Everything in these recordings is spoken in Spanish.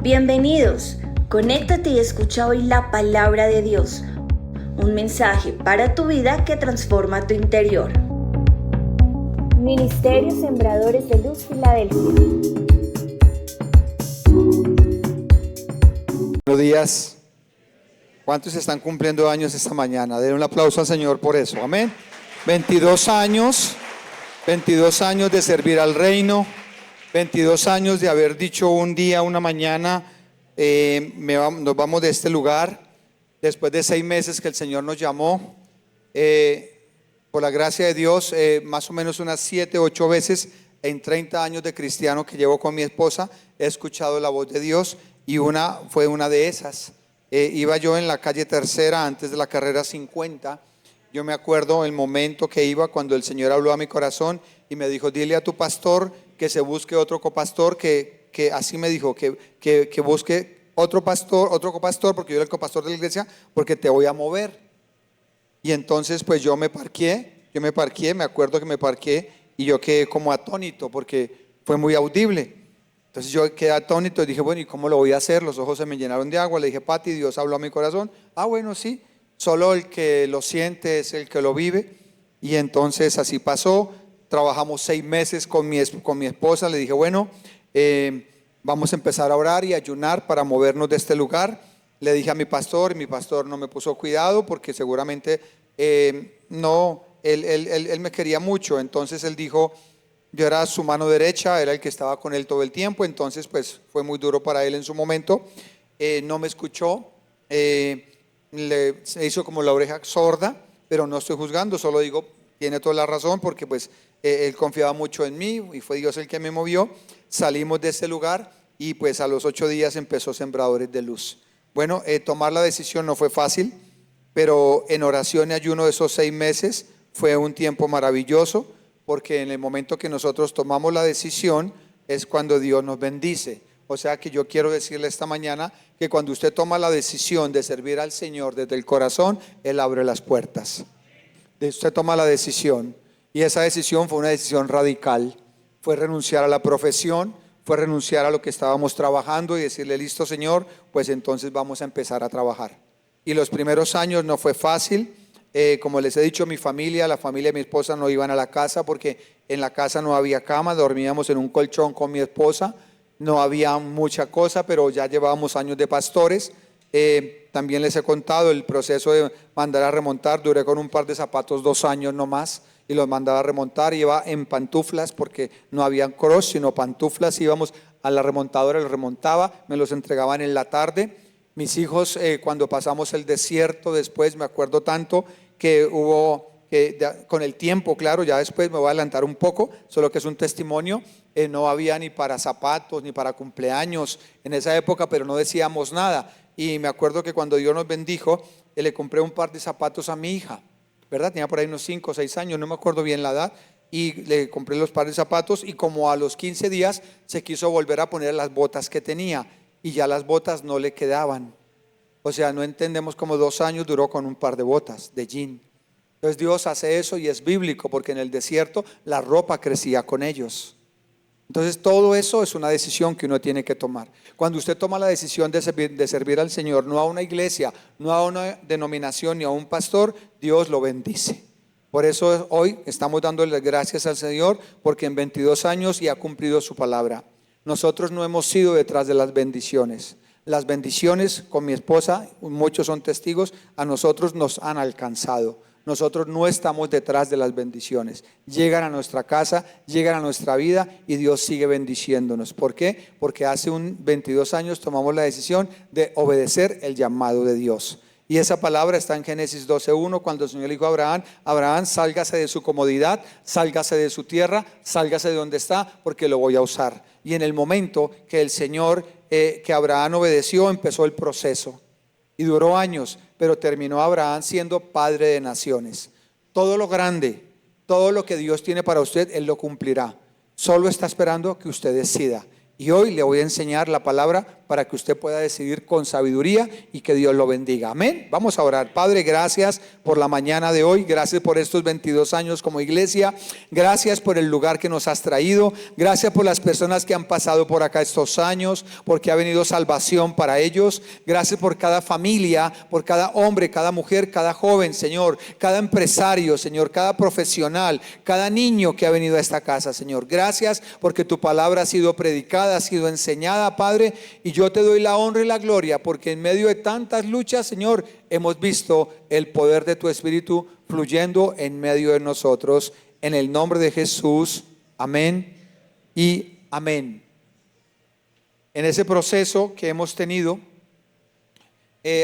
Bienvenidos, conéctate y escucha hoy la palabra de Dios, un mensaje para tu vida que transforma tu interior. Ministerio Sembradores de Luz Filadelfia. Buenos días. ¿Cuántos están cumpliendo años esta mañana? Den un aplauso al Señor por eso. Amén. 22 años de servir al reino, 22 años de haber dicho un día, una mañana, nos vamos de este lugar, después de 6 meses que el Señor nos llamó, por la gracia de Dios, más o menos unas 7, 8 veces en 30 años de cristiano que llevo con mi esposa, he escuchado la voz de Dios y fue una de esas. Iba yo en la calle Tercera antes de la carrera 50. Yo me acuerdo el momento que iba cuando el Señor habló a mi corazón y me dijo: dile a tu pastor que se busque otro copastor, que así me dijo, que busque otro copastor, porque yo era el copastor de la iglesia, porque te voy a mover. Y entonces pues yo me parqué, me acuerdo que me parqué y yo quedé como atónito porque fue muy audible. Entonces yo quedé atónito y dije, bueno, ¿y cómo lo voy a hacer? Los ojos se me llenaron de agua. Le dije: Pati, Dios habló a mi corazón. Ah, bueno, sí, solo el que lo siente es el que lo vive. Y entonces así pasó. Trabajamos 6 meses con mi esposa. Le dije, bueno, vamos a empezar a orar y ayunar para movernos de este lugar. Le dije a mi pastor no me puso cuidado porque seguramente él me quería mucho. Entonces él dijo, yo era su mano derecha, era el que estaba con él todo el tiempo. Entonces pues fue muy duro para él en su momento. No me escuchó, se hizo como la oreja sorda, pero no estoy juzgando, solo digo, tiene toda la razón, porque pues él confiaba mucho en mí y fue Dios el que me movió. Salimos de este lugar y pues a los 8 días empezó Sembradores de Luz. Bueno, tomar la decisión no fue fácil, pero en oración y ayuno de esos 6 meses fue un tiempo maravilloso, porque en el momento que nosotros tomamos la decisión es cuando Dios nos bendice. O sea que yo quiero decirle esta mañana que cuando usted toma la decisión de servir al Señor desde el corazón, Él abre las puertas. Usted toma la decisión, y esa decisión fue una decisión radical. Fue renunciar a la profesión, fue renunciar a lo que estábamos trabajando y decirle: listo, Señor, pues entonces vamos a empezar a trabajar. Y los primeros años no fue fácil. Como les he dicho, la familia de mi esposa no iban a la casa porque en la casa no había cama, dormíamos en un colchón con mi esposa, no había mucha cosa, pero ya llevábamos años de pastores. También les he contado el proceso de mandar a remontar. Duré con un par de zapatos 2 años nomás y los mandaba a remontar. Iba en pantuflas porque no había cross, sino pantuflas. Íbamos a la remontadora, los remontaba, me los entregaban en la tarde. Mis hijos, cuando pasamos el desierto, después me acuerdo tanto que hubo, con el tiempo, claro, ya después me voy a adelantar un poco, solo que es un testimonio, no había ni para zapatos, ni para cumpleaños en esa época, pero no decíamos nada. Y me acuerdo que cuando Dios nos bendijo, le compré un par de zapatos a mi hija, ¿verdad? Tenía por ahí unos 5 o 6 años, no me acuerdo bien la edad, y le compré los pares de zapatos, y como a los 15 días se quiso volver a poner las botas que tenía, y ya las botas no le quedaban. O sea, no entendemos cómo 2 años duró con un par de botas de jean. Entonces Dios hace eso y es bíblico, porque en el desierto la ropa crecía con ellos. Entonces todo eso es una decisión que uno tiene que tomar. Cuando usted toma la decisión de servir al Señor, no a una iglesia, no a una denominación ni a un pastor, Dios lo bendice. Por eso hoy estamos dándole gracias al Señor, porque en 22 años y ha cumplido su palabra. Nosotros no hemos sido detrás de las bendiciones. Las bendiciones con mi esposa, muchos son testigos, a nosotros nos han alcanzado. Nosotros no estamos detrás de las bendiciones. Llegan a nuestra casa, llegan a nuestra vida y Dios sigue bendiciéndonos. ¿Por qué? Porque hace 22 años tomamos la decisión de obedecer el llamado de Dios. Y esa palabra está en Génesis 12:1, cuando el Señor le dijo a Abraham: Abraham, sálgase de su comodidad, sálgase de su tierra, sálgase de donde está, porque lo voy a usar. Y en el momento que el Señor, que Abraham obedeció, empezó el proceso. Y duró años, pero terminó Abraham siendo padre de naciones. Todo lo grande, todo lo que Dios tiene para usted, Él lo cumplirá. Solo está esperando que usted decida. Y hoy le voy a enseñar la palabra para que usted pueda decidir con sabiduría y que Dios lo bendiga. Amén. Vamos a orar. Padre, gracias por la mañana de hoy, gracias por estos 22 años como iglesia, gracias por el lugar que nos has traído, gracias por las personas que han pasado por acá estos años, porque ha venido salvación para ellos. Gracias por cada familia, por cada hombre, cada mujer, cada joven, Señor, cada empresario, Señor, cada profesional, cada niño que ha venido a esta casa, Señor. Gracias porque tu palabra ha sido predicada, ha sido enseñada, Padre, y yo te doy la honra y la gloria porque en medio de tantas luchas, Señor, hemos visto el poder de tu Espíritu fluyendo en medio de nosotros. En el nombre de Jesús, amén y amén. En ese proceso que hemos tenido,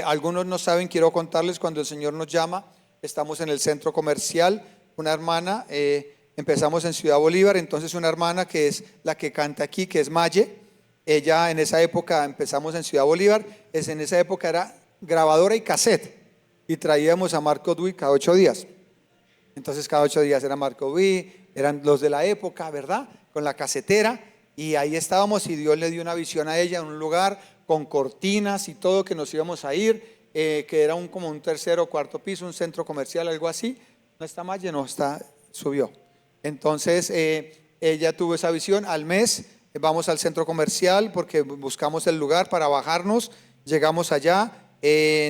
algunos no saben, quiero contarles, cuando el Señor nos llama, estamos en el centro comercial, una hermana, empezamos en Ciudad Bolívar, entonces una hermana que es la que canta aquí, que es Maye, ella en esa época, empezamos en Ciudad Bolívar, en esa época era grabadora y cassette, y traíamos a Marco Dui cada 8 días, entonces cada 8 días era Marco Dui, eran los de la época, ¿verdad? Con la casetera, y ahí estábamos, y Dios le dio una visión a ella en un lugar con cortinas y todo, que nos íbamos a ir, que era como un tercer o cuarto piso, un centro comercial, algo así. No está Maye, no está, subió. Entonces ella tuvo esa visión. Al mes vamos al centro comercial porque buscamos el lugar para bajarnos. Llegamos allá,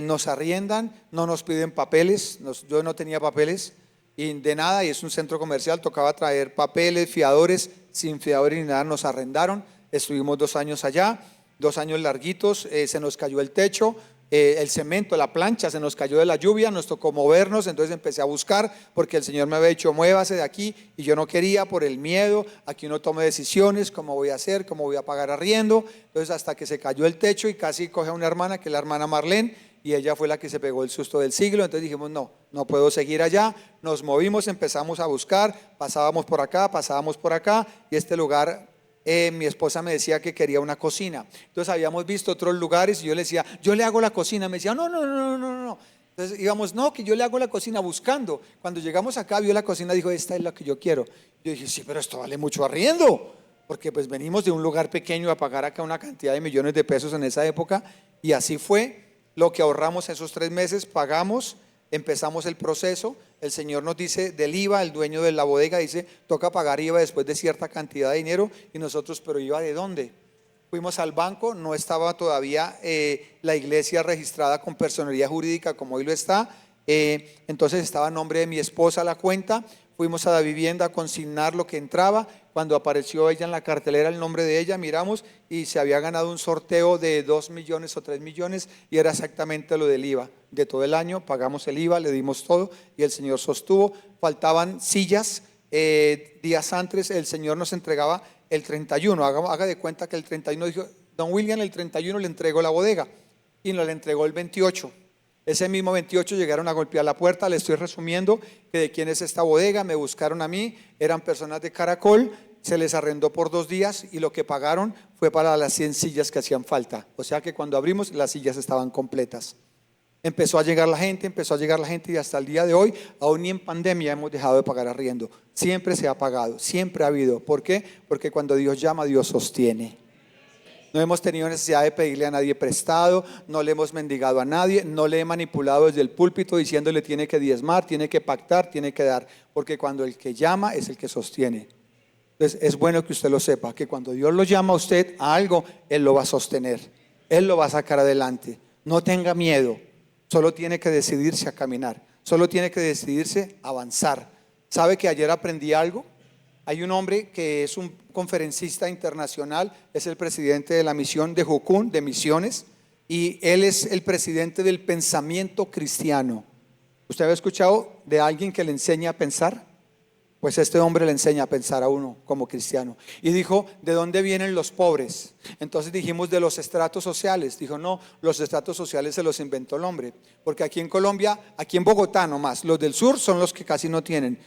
nos arriendan, no nos piden papeles, yo no tenía papeles y de nada, y es un centro comercial, tocaba traer papeles, fiadores, sin fiadores ni nada, nos arrendaron. Estuvimos 2 años allá, 2 años larguitos, se nos cayó el techo, el cemento, la plancha se nos cayó de la lluvia, nos tocó movernos, entonces empecé a buscar porque el Señor me había dicho muévase de aquí y yo no quería por el miedo, aquí uno tome decisiones, cómo voy a hacer, cómo voy a pagar arriendo. Entonces hasta que se cayó el techo y casi coge a una hermana, que es la hermana Marlene, y ella fue la que se pegó el susto del siglo. Entonces dijimos no puedo seguir allá, nos movimos, empezamos a buscar, pasábamos por acá y este lugar, mi esposa me decía que quería una cocina. Entonces habíamos visto otros lugares y yo le decía, yo le hago la cocina. Me decía, no. Entonces íbamos, no, que yo le hago la cocina, buscando. Cuando llegamos acá, vio la cocina, dijo, esta es la que yo quiero. Yo dije, sí, pero esto vale mucho arriendo, porque pues venimos de un lugar pequeño a pagar acá una cantidad de millones de pesos en esa época. Y así fue lo que ahorramos esos 3 meses, pagamos, empezamos el proceso. El Señor nos dice del IVA, el dueño de la bodega dice, toca pagar IVA después de cierta cantidad de dinero. Y nosotros, pero ¿IVA de dónde? Fuimos al banco, no estaba todavía la iglesia registrada con personería jurídica como hoy lo está, entonces estaba a nombre de mi esposa la cuenta. Fuimos a la vivienda a consignar lo que entraba. Cuando apareció ella en la cartelera, el nombre de ella, miramos y se había ganado un sorteo de 2 millones o 3 millones y era exactamente lo del IVA. De todo el año pagamos el IVA, le dimos todo y el Señor sostuvo. Faltaban sillas, días antes el Señor nos entregaba el 31. Haga de cuenta que el 31 dijo, don William, el 31 le entregó la bodega y nos la entregó el 28. Ese mismo 28 llegaron a golpear la puerta. Le estoy resumiendo que de quién es esta bodega. Me buscaron a mí, eran personas de Caracol, se les arrendó por 2 días y lo que pagaron fue para las 100 sillas que hacían falta. O sea que cuando abrimos las sillas estaban completas. Empezó a llegar la gente y hasta el día de hoy, aún ni en pandemia hemos dejado de pagar arriendo. Siempre se ha pagado, siempre ha habido. ¿Por qué? Porque cuando Dios llama, Dios sostiene. No hemos tenido necesidad de pedirle a nadie prestado, no le hemos mendigado a nadie, no le he manipulado desde el púlpito diciéndole tiene que diezmar, tiene que pactar, tiene que dar, porque cuando el que llama es el que sostiene. Entonces es bueno que usted lo sepa, que cuando Dios lo llama a usted a algo, Él lo va a sostener, Él lo va a sacar adelante. No tenga miedo, solo tiene que decidirse a caminar, solo tiene que decidirse a avanzar. ¿Sabe que ayer aprendí algo? Hay un hombre que es un conferencista internacional, es el presidente de la misión de Jukun, de misiones, y él es el presidente del pensamiento cristiano. ¿Usted había escuchado de alguien que le enseña a pensar? Pues este hombre le enseña a pensar a uno como cristiano. Y dijo, ¿de dónde vienen los pobres? Entonces dijimos, de los estratos sociales. Dijo, no, los estratos sociales se los inventó el hombre, porque aquí en Colombia, aquí en Bogotá nomás, los del sur son los que casi no tienen.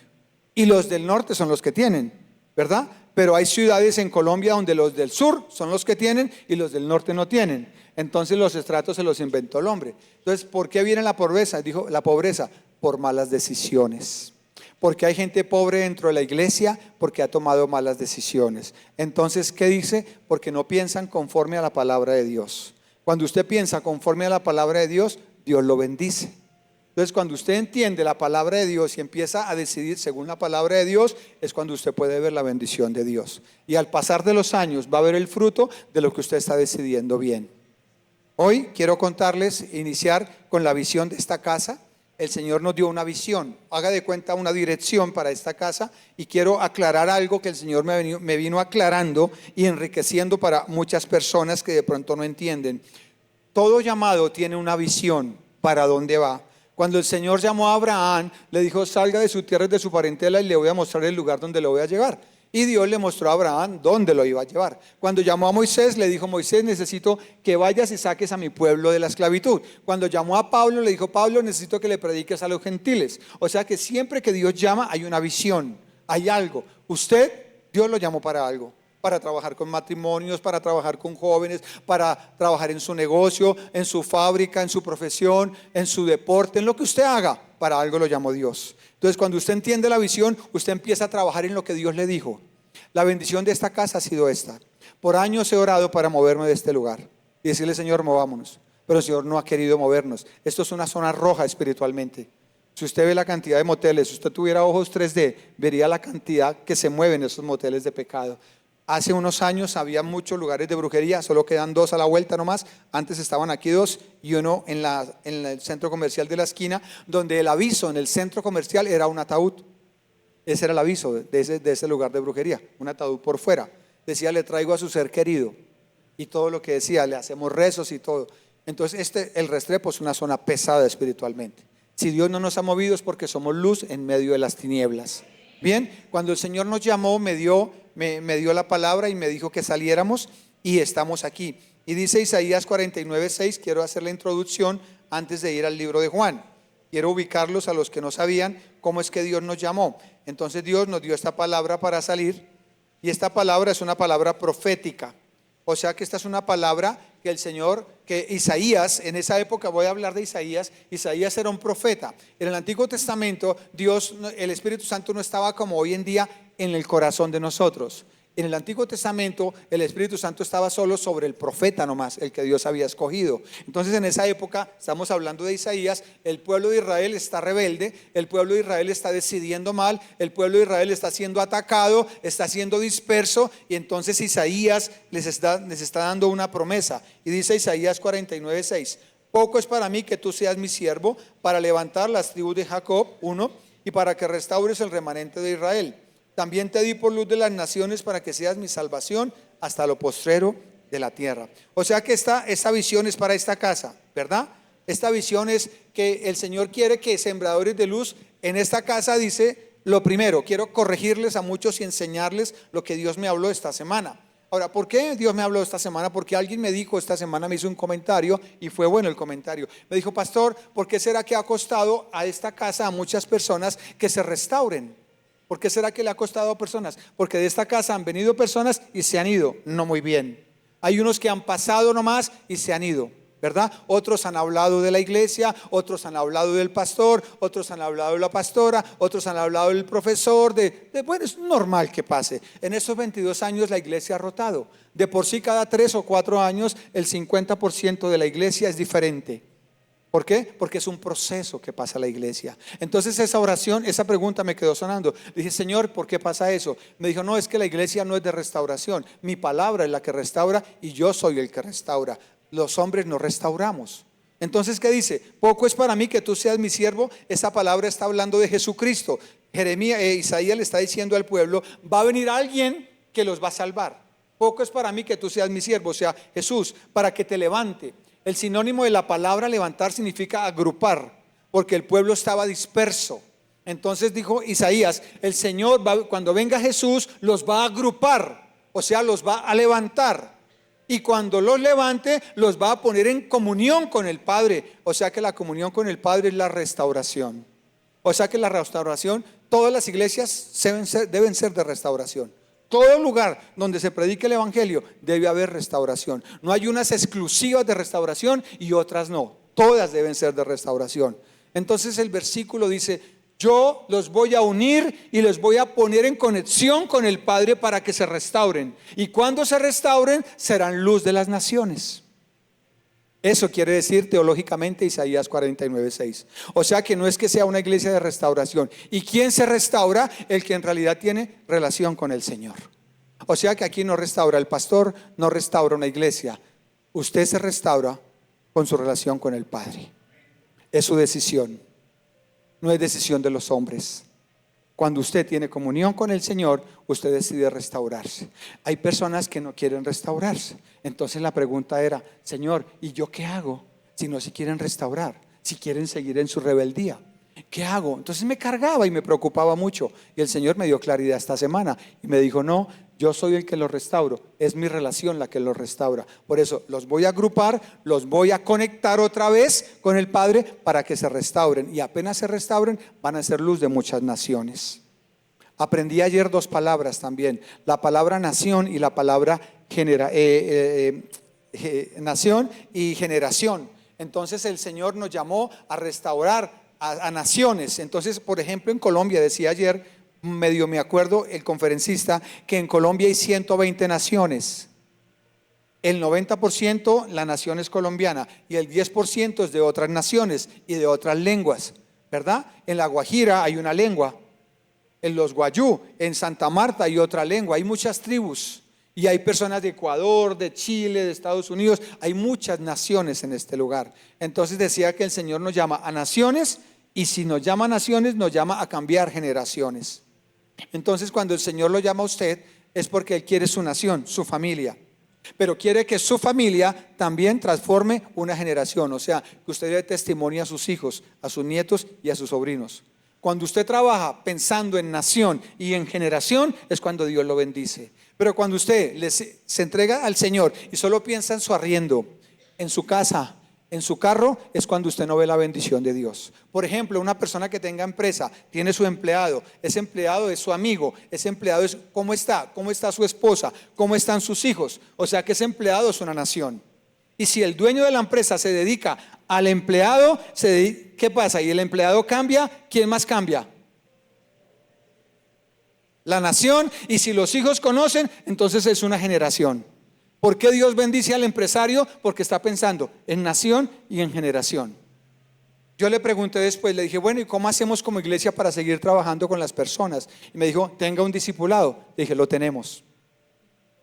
Y los del norte son los que tienen, ¿verdad? Pero hay ciudades en Colombia donde los del sur son los que tienen y los del norte no tienen. Entonces los estratos se los inventó el hombre. Entonces, ¿por qué viene la pobreza? Dijo, la pobreza por malas decisiones. porque hay gente pobre dentro de la iglesia, porque ha tomado malas decisiones. Entonces, ¿qué dice? Porque no piensan conforme a la palabra de Dios. Cuando usted piensa conforme a la palabra de Dios, Dios lo bendice. Entonces, cuando usted entiende la palabra de Dios y empieza a decidir según la palabra de Dios, es cuando usted puede ver la bendición de Dios. Y al pasar de los años va a ver el fruto de lo que usted está decidiendo bien. Hoy quiero contarles, iniciar con la visión de esta casa. El Señor nos dio una visión, haga de cuenta una dirección para esta casa, y quiero aclarar algo que el Señor me vino aclarando y enriqueciendo para muchas personas que de pronto no entienden. Todo llamado tiene una visión para dónde va. Cuando el Señor llamó a Abraham, le dijo: salga de su tierra y de su parentela y le voy a mostrar el lugar donde lo voy a llevar. Y Dios le mostró a Abraham dónde lo iba a llevar. Cuando llamó a Moisés, le dijo: Moisés, necesito que vayas y saques a mi pueblo de la esclavitud. Cuando llamó a Pablo, le dijo: Pablo, necesito que le prediques a los gentiles. O sea que siempre que Dios llama hay una visión, hay algo. Usted, Dios lo llamó para algo. Para trabajar con matrimonios, para trabajar con jóvenes, para trabajar en su negocio, en su fábrica, en su profesión, en su deporte, en lo que usted haga, para algo lo llamó Dios. Entonces, cuando usted entiende la visión, usted empieza a trabajar en lo que Dios le dijo. La bendición de esta casa ha sido esta. Por años he orado para moverme de este lugar y decirle: Señor, movámonos. Pero el Señor no ha querido movernos. Esto es una zona roja espiritualmente. Si usted ve la cantidad de moteles, si usted tuviera ojos 3D, vería la cantidad que se mueven esos moteles de pecado. Hace unos años había muchos lugares de brujería, solo quedan 2 a la vuelta nomás. Antes estaban aquí 2 y uno en el centro comercial de la esquina, donde el aviso en el centro comercial era un ataúd. Ese era el aviso de ese lugar de brujería, un ataúd por fuera. Decía: le traigo a su ser querido. Y todo lo que decía: le hacemos rezos y todo. Entonces el Restrepo es una zona pesada espiritualmente. Si Dios no nos ha movido es porque somos luz en medio de las tinieblas. Bien, cuando el Señor nos llamó, me dio la palabra y me dijo que saliéramos, y estamos aquí. Y dice Isaías 49:6, quiero hacer la introducción antes de ir al libro de Juan. Quiero ubicarlos a los que no sabían cómo es que Dios nos llamó. Entonces Dios nos dio esta palabra para salir, y esta palabra es una palabra profética. O sea que esta es una palabra que el Señor, que Isaías, en esa época voy a hablar de Isaías. Isaías era un profeta. En el Antiguo Testamento, Dios, el Espíritu Santo no estaba como hoy en día en el corazón de nosotros. En el Antiguo Testamento el Espíritu Santo estaba solo sobre el profeta nomás, el que Dios había escogido. Entonces en esa época, estamos hablando de Isaías, el pueblo de Israel está rebelde, el pueblo de Israel está decidiendo mal, el pueblo de Israel está siendo atacado, está siendo disperso, y entonces Isaías les está dando una promesa. Y dice Isaías 49:6: poco es para mí que tú seas mi siervo, para levantar las tribus de Jacob, 1, y para que restaures el remanente de Israel. También te di por luz de las naciones para que seas mi salvación hasta lo postrero de la tierra. O sea que esta visión es para esta casa, ¿verdad? Esta visión es que el Señor quiere que sembradores de luz en esta casa, dice, lo primero, quiero corregirles a muchos y enseñarles lo que Dios me habló esta semana. Ahora, ¿por qué Dios me habló esta semana? Porque alguien me dijo esta semana, me hizo un comentario, y fue bueno el comentario. Me dijo: pastor, ¿por qué será que ha costado a esta casa, a muchas personas, que se restauren? ¿Por qué será que le ha costado a personas? Porque de esta casa han venido personas y se han ido, no muy bien. Hay unos que han pasado nomás y se han ido, ¿verdad? Otros han hablado de la iglesia, otros han hablado del pastor, otros han hablado de la pastora, otros han hablado del profesor, bueno, es normal que pase. En estos 22 años la iglesia ha rotado. De por sí, cada 3 o 4 años el 50% de la iglesia es diferente. ¿Por qué? Porque es un proceso que pasa la iglesia. Entonces esa oración, esa pregunta me quedó sonando. Le dije: Señor, ¿por qué pasa eso? Me dijo: no, es que la iglesia no es de restauración. Mi palabra es la que restaura y yo soy el que restaura. Los hombres no restauramos. Entonces, ¿qué dice? Poco es para mí que tú seas mi siervo. Esa palabra está hablando de Jesucristo. Isaías le está diciendo al pueblo: va a venir alguien que los va a salvar. Poco es para mí que tú seas mi siervo, o sea, Jesús, para que te levante. El sinónimo de la palabra levantar significa agrupar, porque el pueblo estaba disperso. Entonces dijo Isaías: el Señor cuando venga Jesús los va a agrupar, o sea, los va a levantar. Y cuando los levante, los va a poner en comunión con el Padre. O sea que la comunión con el Padre es la restauración. O sea que la restauración, todas las iglesias deben ser de restauración. Todo lugar donde se predique el evangelio debe haber restauración. No hay unas exclusivas de restauración y otras no. Todas deben ser de restauración. Entonces el versículo dice: Yo los voy a unir y los voy a poner en conexión con el Padre para que se restauren. Y cuando se restauren, serán luz de las naciones. Eso quiere decir teológicamente Isaías 49:6. O sea que no es que sea una iglesia de restauración. ¿Y quién se restaura? El que en realidad tiene relación con el Señor. O sea que aquí no restaura el pastor, no restaura una iglesia. Usted se restaura con su relación con el Padre. Es su decisión, no es decisión de los hombres. Cuando usted tiene comunión con el Señor, usted decide restaurarse. Hay personas que no quieren restaurarse. Entonces la pregunta era: Señor, ¿y yo qué hago? Si no se quieren restaurar, si quieren seguir en su rebeldía, ¿qué hago? Entonces me cargaba y me preocupaba mucho. Y el Señor me dio claridad esta semana y me dijo: no, yo soy el que los restauro, es mi relación la que los restaura. Por eso los voy a agrupar, los voy a conectar otra vez con el Padre para que se restauren. Y apenas se restauren, van a ser luz de muchas naciones. Aprendí ayer dos palabras también: la palabra nación y la palabra nación y generación. Entonces el Señor nos llamó a restaurar a naciones. Entonces, por ejemplo, en Colombia, decía ayer, medio me acuerdo, el conferencista, que en Colombia hay 120 naciones. El 90% la nación es colombiana y el 10% es de otras naciones y de otras lenguas, ¿verdad? En La Guajira hay una lengua, en los Guayú, en Santa Marta hay otra lengua, hay muchas tribus. Y hay personas de Ecuador, de Chile, de Estados Unidos. Hay muchas naciones en este lugar. Entonces decía que el Señor nos llama a naciones, y si nos llama a naciones, nos llama a cambiar generaciones. Entonces cuando el Señor lo llama a usted, es porque Él quiere su nación, su familia. Pero quiere que su familia también transforme una generación. O sea, que usted dé testimonio a sus hijos, a sus nietos y a sus sobrinos. Cuando usted trabaja pensando en nación y en generación, es cuando Dios lo bendice. Pero cuando usted se entrega al Señor y solo piensa en su arriendo, en su casa, en su carro, es cuando usted no ve la bendición de Dios. Por ejemplo, una persona que tenga empresa, tiene su empleado, ese empleado es su amigo, ese empleado es cómo está su esposa, cómo están sus hijos. O sea que ese empleado es una nación. Y si el dueño de la empresa se dedica al empleado, ¿qué pasa? Y el empleado cambia, ¿quién más cambia? La nación. Y si los hijos conocen, entonces es una generación. ¿Por qué Dios bendice al empresario? Porque está pensando en nación y en generación. Yo le pregunté después, le dije: bueno, ¿y cómo hacemos como iglesia para seguir trabajando con las personas? Y me dijo: tenga un discipulado. Le dije: lo tenemos.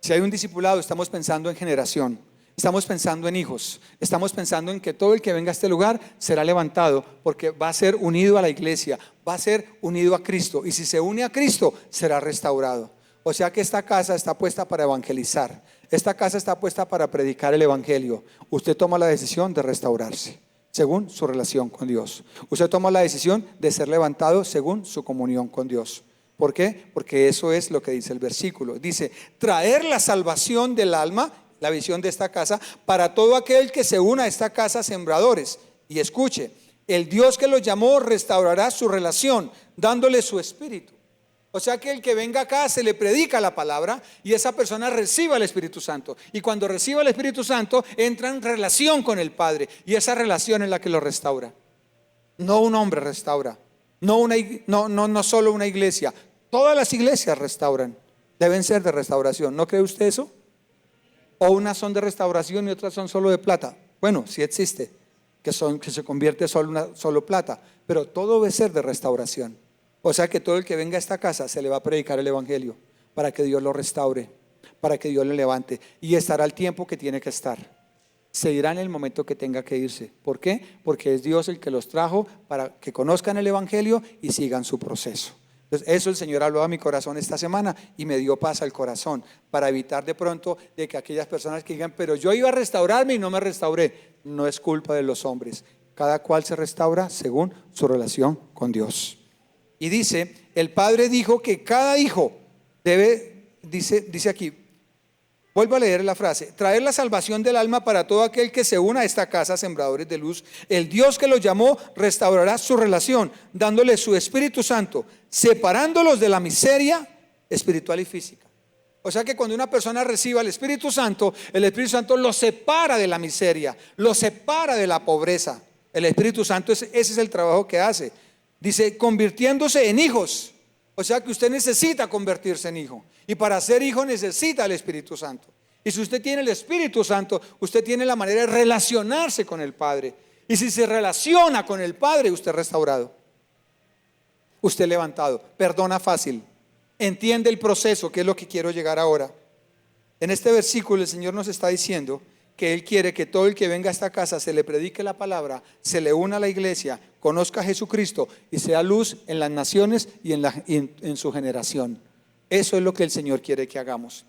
Si hay un discipulado, estamos pensando en generación. Estamos pensando en hijos, estamos pensando en que todo el que venga a este lugar será levantado, porque va a ser unido a la iglesia, va a ser unido a Cristo, y si se une a Cristo será restaurado. O sea que esta casa está puesta para evangelizar, esta casa está puesta para predicar el evangelio. Usted toma la decisión de restaurarse según su relación con Dios. Usted toma la decisión de ser levantado según su comunión con Dios. ¿Por qué? Porque eso es lo que dice el versículo. Dice: traer la salvación del alma, la visión de esta casa, para todo aquel que se una a esta casa, sembradores. Y escuche: el Dios que los llamó restaurará su relación, dándole su espíritu. O sea que el que venga acá, se le predica la palabra y esa persona reciba el Espíritu Santo. Y cuando reciba el Espíritu Santo, entra en relación con el Padre, y esa relación es la que lo restaura. No un hombre restaura, no solo una iglesia. Todas las iglesias restauran, deben ser de restauración. ¿No cree usted eso? O unas son de restauración y otras son solo de plata. Bueno, sí existe, que se convierte solo plata, pero todo debe ser de restauración. O sea que todo el que venga a esta casa se le va a predicar el evangelio para que Dios lo restaure, para que Dios lo levante, y estará el tiempo que tiene que estar. Se irá en el momento que tenga que irse. ¿Por qué? Porque es Dios el que los trajo para que conozcan el evangelio y sigan su proceso. Entonces, eso el Señor habló a mi corazón esta semana y me dio paz al corazón, para evitar de pronto de que aquellas personas que digan: pero yo iba a restaurarme y no me restauré. No es culpa de los hombres. Cada cual se restaura según su relación con Dios. Y dice: el Padre dijo que cada hijo debe, dice aquí, vuelvo a leer la frase: traer la salvación del alma para todo aquel que se una a esta casa, sembradores de luz. El Dios que los llamó restaurará su relación, dándole su Espíritu Santo, separándolos de la miseria espiritual y física. O sea que cuando una persona reciba el Espíritu Santo lo separa de la miseria, lo separa de la pobreza. El Espíritu Santo, ese es el trabajo que hace. Dice, convirtiéndose en hijos. O sea que usted necesita convertirse en hijo. Y para ser hijo necesita el Espíritu Santo. Y si usted tiene el Espíritu Santo, usted tiene la manera de relacionarse con el Padre. Y si se relaciona con el Padre, usted es restaurado. Usted es levantado. Perdona fácil. Entiende el proceso, que es lo que quiero llegar ahora. En este versículo el Señor nos está diciendo que Él quiere que todo el que venga a esta casa se le predique la palabra, se le una a la iglesia, conozca a Jesucristo y sea luz en las naciones y en su generación. Eso es lo que el Señor quiere que hagamos.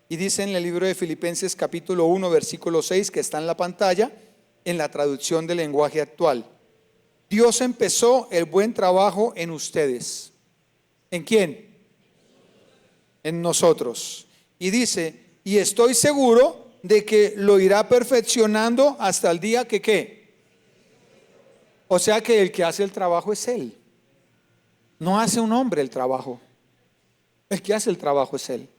Y dice en el libro de Filipenses capítulo 1 versículo 6, que está en la pantalla, en la traducción del lenguaje actual: Dios empezó el buen trabajo en ustedes. ¿En quién? En nosotros. Y dice, y estoy seguro de que lo irá perfeccionando hasta el día que ¿qué? O sea que el que hace el trabajo es Él. No hace un hombre el trabajo. El que hace el trabajo es Él.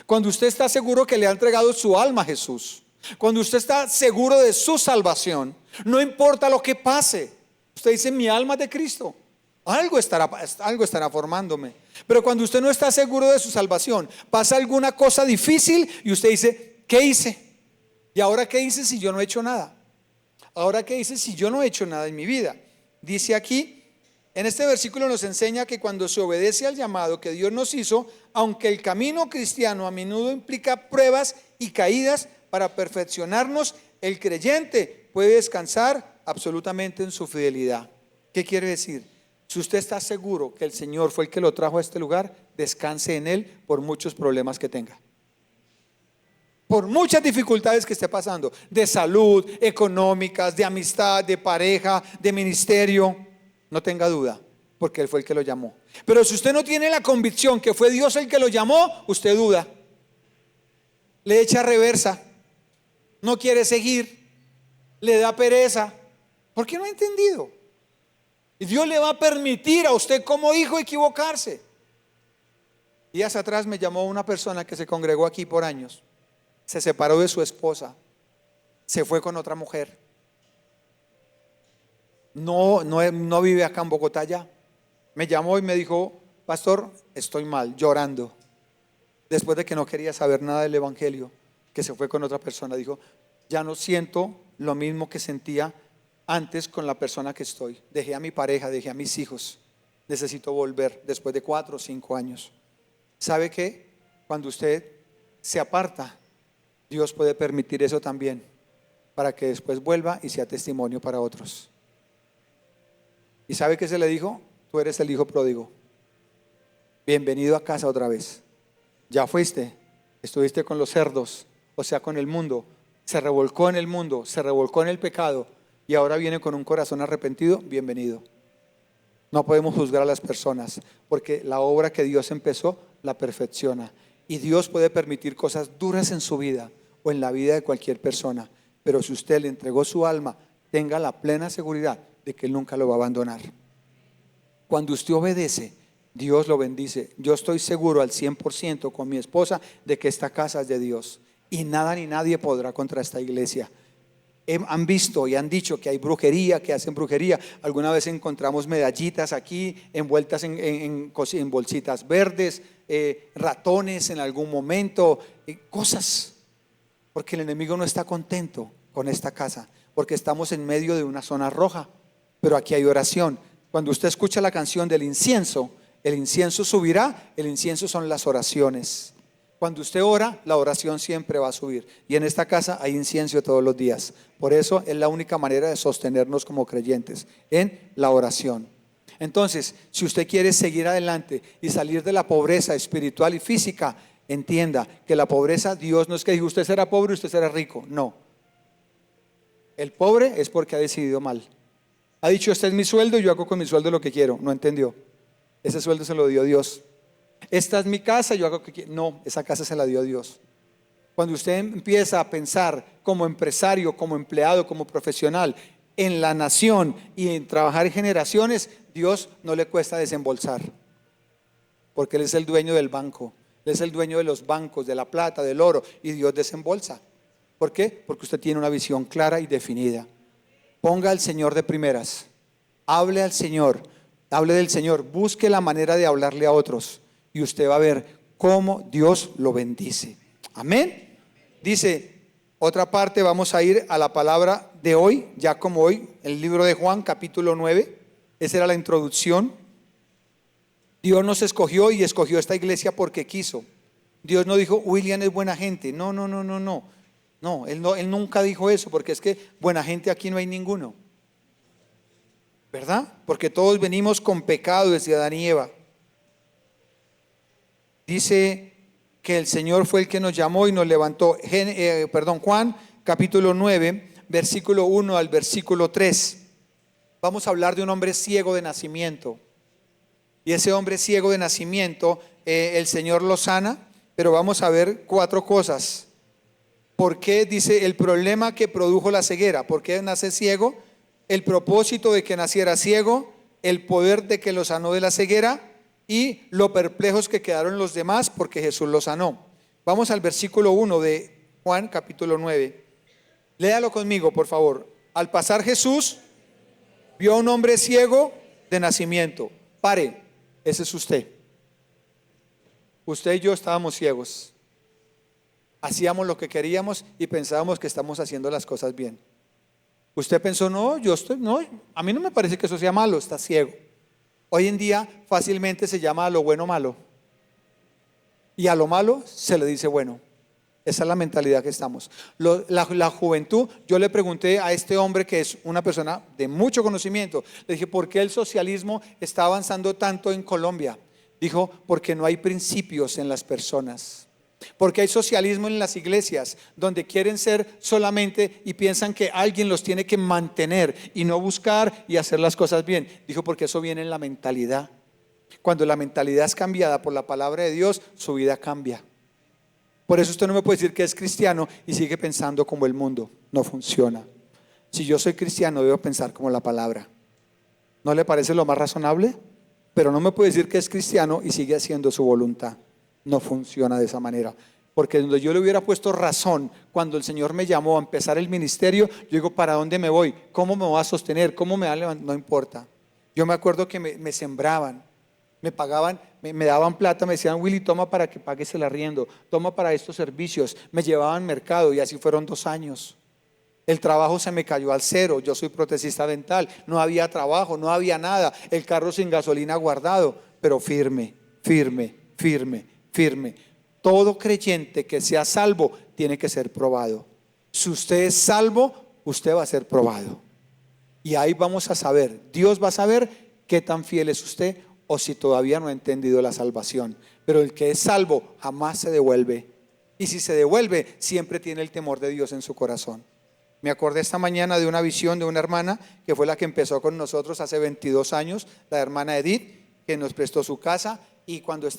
Cuando usted está seguro que le ha entregado su alma a Jesús, cuando usted está seguro de su salvación, no importa lo que pase, usted dice, mi alma es de Cristo. Algo estará formándome. Pero cuando usted no está seguro de su salvación, pasa alguna cosa difícil y usted dice, ¿qué hice? ¿Y ahora qué hice si yo no he hecho nada? ¿Ahora qué hice si yo no he hecho nada en mi vida? Dice aquí, en este versículo nos enseña que cuando se obedece al llamado que Dios nos hizo, aunque el camino cristiano a menudo implica pruebas y caídas para perfeccionarnos, el creyente puede descansar absolutamente en su fidelidad. ¿Qué quiere decir? Si usted está seguro que el Señor fue el que lo trajo a este lugar, descanse en Él por muchos problemas que tenga, por muchas dificultades que esté pasando, de salud, económicas, de amistad, de pareja, de ministerio. No tenga duda, porque Él fue el que lo llamó. Pero si usted no tiene la convicción que fue Dios el que lo llamó, usted duda, le echa reversa, no quiere seguir, le da pereza, porque no ha entendido. Y Dios le va a permitir a usted como hijo equivocarse. Días atrás me llamó una persona que se congregó aquí por años, se separó de su esposa, se fue con otra mujer. No vive acá en Bogotá ya. Me llamó y me dijo, pastor, estoy mal, llorando. Después de que no quería saber nada del evangelio, que se fue con otra persona, dijo, ya no siento lo mismo que sentía antes con la persona que estoy. Dejé a mi pareja, dejé a mis hijos, necesito volver después de 4 o 5 años. ¿Sabe qué? Cuando usted se aparta, Dios puede permitir eso también, para que después vuelva y sea testimonio para otros. ¿Y sabe qué se le dijo? Tú eres el hijo pródigo, bienvenido a casa otra vez. Ya fuiste, estuviste con los cerdos, o sea con el mundo, se revolcó en el mundo, se revolcó en el pecado, y ahora viene con un corazón arrepentido, bienvenido. No podemos juzgar a las personas, porque la obra que Dios empezó la perfecciona. Y Dios puede permitir cosas duras en su vida o en la vida de cualquier persona, pero si usted le entregó su alma, tenga la plena seguridad de que Él nunca lo va a abandonar. Cuando usted obedece, Dios lo bendice. Yo estoy seguro al 100% con mi esposa de que esta casa es de Dios, y nada ni nadie podrá contra esta iglesia. Han visto y han dicho que hay brujería, que hacen brujería. Alguna vez encontramos medallitas aquí envueltas en bolsitas verdes, ratones en algún momento, cosas, porque el enemigo no está contento con esta casa, porque estamos en medio de una zona roja. Pero aquí hay oración. Cuando usted escucha la canción del incienso, el incienso subirá. El incienso son las oraciones. Cuando usted ora, la oración siempre va a subir. Y en esta casa hay incienso todos los días. Por eso es la única manera de sostenernos como creyentes, en la oración. Entonces, si usted quiere seguir adelante y salir de la pobreza espiritual y física, entienda que la pobreza, Dios no es que diga usted será pobre y usted será rico. No. El pobre es porque ha decidido mal. Ha dicho, este es mi sueldo y yo hago con mi sueldo lo que quiero. No entendió. Ese sueldo se lo dio Dios. Esta es mi casa, yo hago lo que quiero. No, esa casa se la dio Dios. Cuando usted empieza a pensar como empresario, como empleado, como profesional en la nación y en trabajar en generaciones, Dios no le cuesta desembolsar, porque Él es el dueño del banco, Él es el dueño de los bancos, de la plata, del oro, y Dios desembolsa. ¿Por qué? Porque usted tiene una visión clara y definida. Ponga al Señor de primeras, hable al Señor, hable del Señor, busque la manera de hablarle a otros y usted va a ver cómo Dios lo bendice. Amén. Dice otra parte, vamos a ir a la palabra de hoy, ya como hoy, el libro de Juan, capítulo 9. Esa era la introducción. Dios nos escogió y escogió esta iglesia porque quiso. Dios no dijo, William es buena gente. No, no, no, no, no. No, él nunca dijo eso, porque es que buena gente aquí no hay ninguno. ¿Verdad? Porque todos venimos con pecado desde Adán y Eva. Dice que el Señor fue el que nos llamó y nos levantó. Juan capítulo 9, versículo 1 al versículo 3. Vamos a hablar de un hombre ciego de nacimiento. Y ese hombre ciego de nacimiento, el Señor lo sana, pero vamos a ver 4 cosas. ¿Por qué? Dice el problema que produjo la ceguera. ¿Por qué nace ciego? El propósito de que naciera ciego, el poder de que lo sanó de la ceguera y lo perplejos que quedaron los demás porque Jesús lo sanó. Vamos al versículo 1 de Juan capítulo 9. Léalo conmigo, por favor. Al pasar Jesús, vio a un hombre ciego de nacimiento. Pare, ese es usted. Usted y yo estábamos ciegos. Hacíamos lo que queríamos y pensábamos que estamos haciendo las cosas bien. Usted pensó, no, a mí no me parece que eso sea malo, está ciego. Hoy en día fácilmente se llama a lo bueno malo. Y a lo malo se le dice bueno. Esa es la mentalidad que estamos. La juventud, yo le pregunté a este hombre que es una persona de mucho conocimiento, le dije, ¿por qué el socialismo está avanzando tanto en Colombia? Dijo, porque no hay principios en las personas. Porque hay socialismo en las iglesias, donde quieren ser solamente y piensan que alguien los tiene que mantener y no buscar y hacer las cosas bien. Dijo, porque eso viene en la mentalidad. Cuando la mentalidad es cambiada por la palabra de Dios, su vida cambia. Por eso usted no me puede decir que es cristiano y sigue pensando como el mundo. No funciona. Si yo soy cristiano, debo pensar como la palabra. ¿No le parece lo más razonable? Pero no me puede decir que es cristiano y sigue haciendo su voluntad. No funciona de esa manera. Porque donde yo le hubiera puesto razón cuando el Señor me llamó a empezar el ministerio, yo digo, ¿para dónde me voy? ¿Cómo me voy a sostener? ¿Cómo me va a levantar? No importa. Yo me acuerdo que me sembraban, me pagaban, me daban plata, me decían, Willy, toma para que pagues el arriendo, toma para estos servicios. Me llevaban mercado y así fueron 2 años. El trabajo se me cayó al cero. Yo soy protesista dental, no había trabajo, no había nada. El carro sin gasolina guardado, pero firme, firme, firme, firme. Todo creyente que sea salvo tiene que ser probado. Si usted es salvo, usted va a ser probado. Y ahí vamos a saber, Dios va a saber qué tan fiel es usted o si todavía no ha entendido la salvación. Pero el que es salvo jamás se devuelve. Y si se devuelve, siempre tiene el temor de Dios en su corazón. Me acordé esta mañana de una visión de una hermana que fue la que empezó con nosotros hace 22 años, la hermana Edith, que nos prestó su casa. Y cuando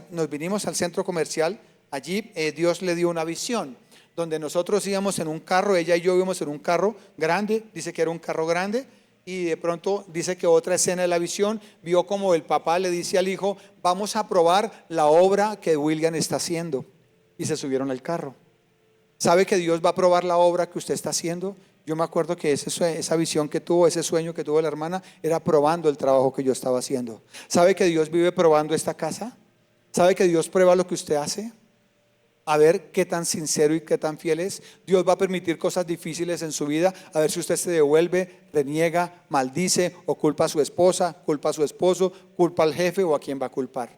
nos vinimos al centro comercial, allí Dios le dio una visión, donde nosotros íbamos en un carro, ella y yo íbamos en un carro grande, dice que era un carro grande, y de pronto dice que otra escena de la visión, vio como el papá le dice al hijo, vamos a probar la obra que William está haciendo, y se subieron al carro. ¿Sabe que Dios va a probar la obra que usted está haciendo? Yo me acuerdo que esa visión que tuvo, ese sueño que tuvo la hermana, era probando el trabajo que yo estaba haciendo. ¿Sabe que Dios vive probando esta casa? ¿Sabe que Dios prueba lo que usted hace? A ver qué tan sincero y qué tan fiel es. Dios va a permitir cosas difíciles en su vida, a ver si usted se devuelve, reniega, maldice o culpa a su esposa, culpa a su esposo, culpa al jefe o a quién va a culpar.